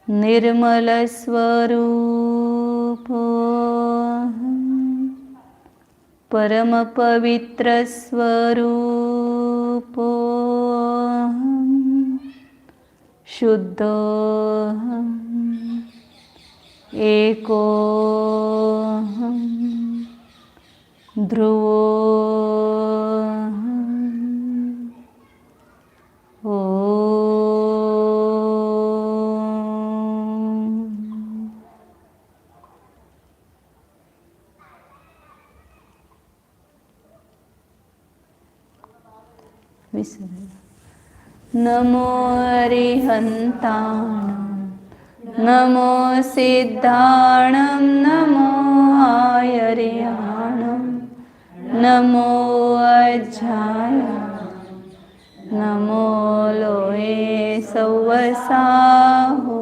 निर्मल स्वरूप परम पवित्र स्वरूप शुद्ध एको ध्रुवो नमो अरिहन्ताणं नमो सिद्धाणं नमो आयर्याणं नमो अज्जाय नमो लोये सौवसाहो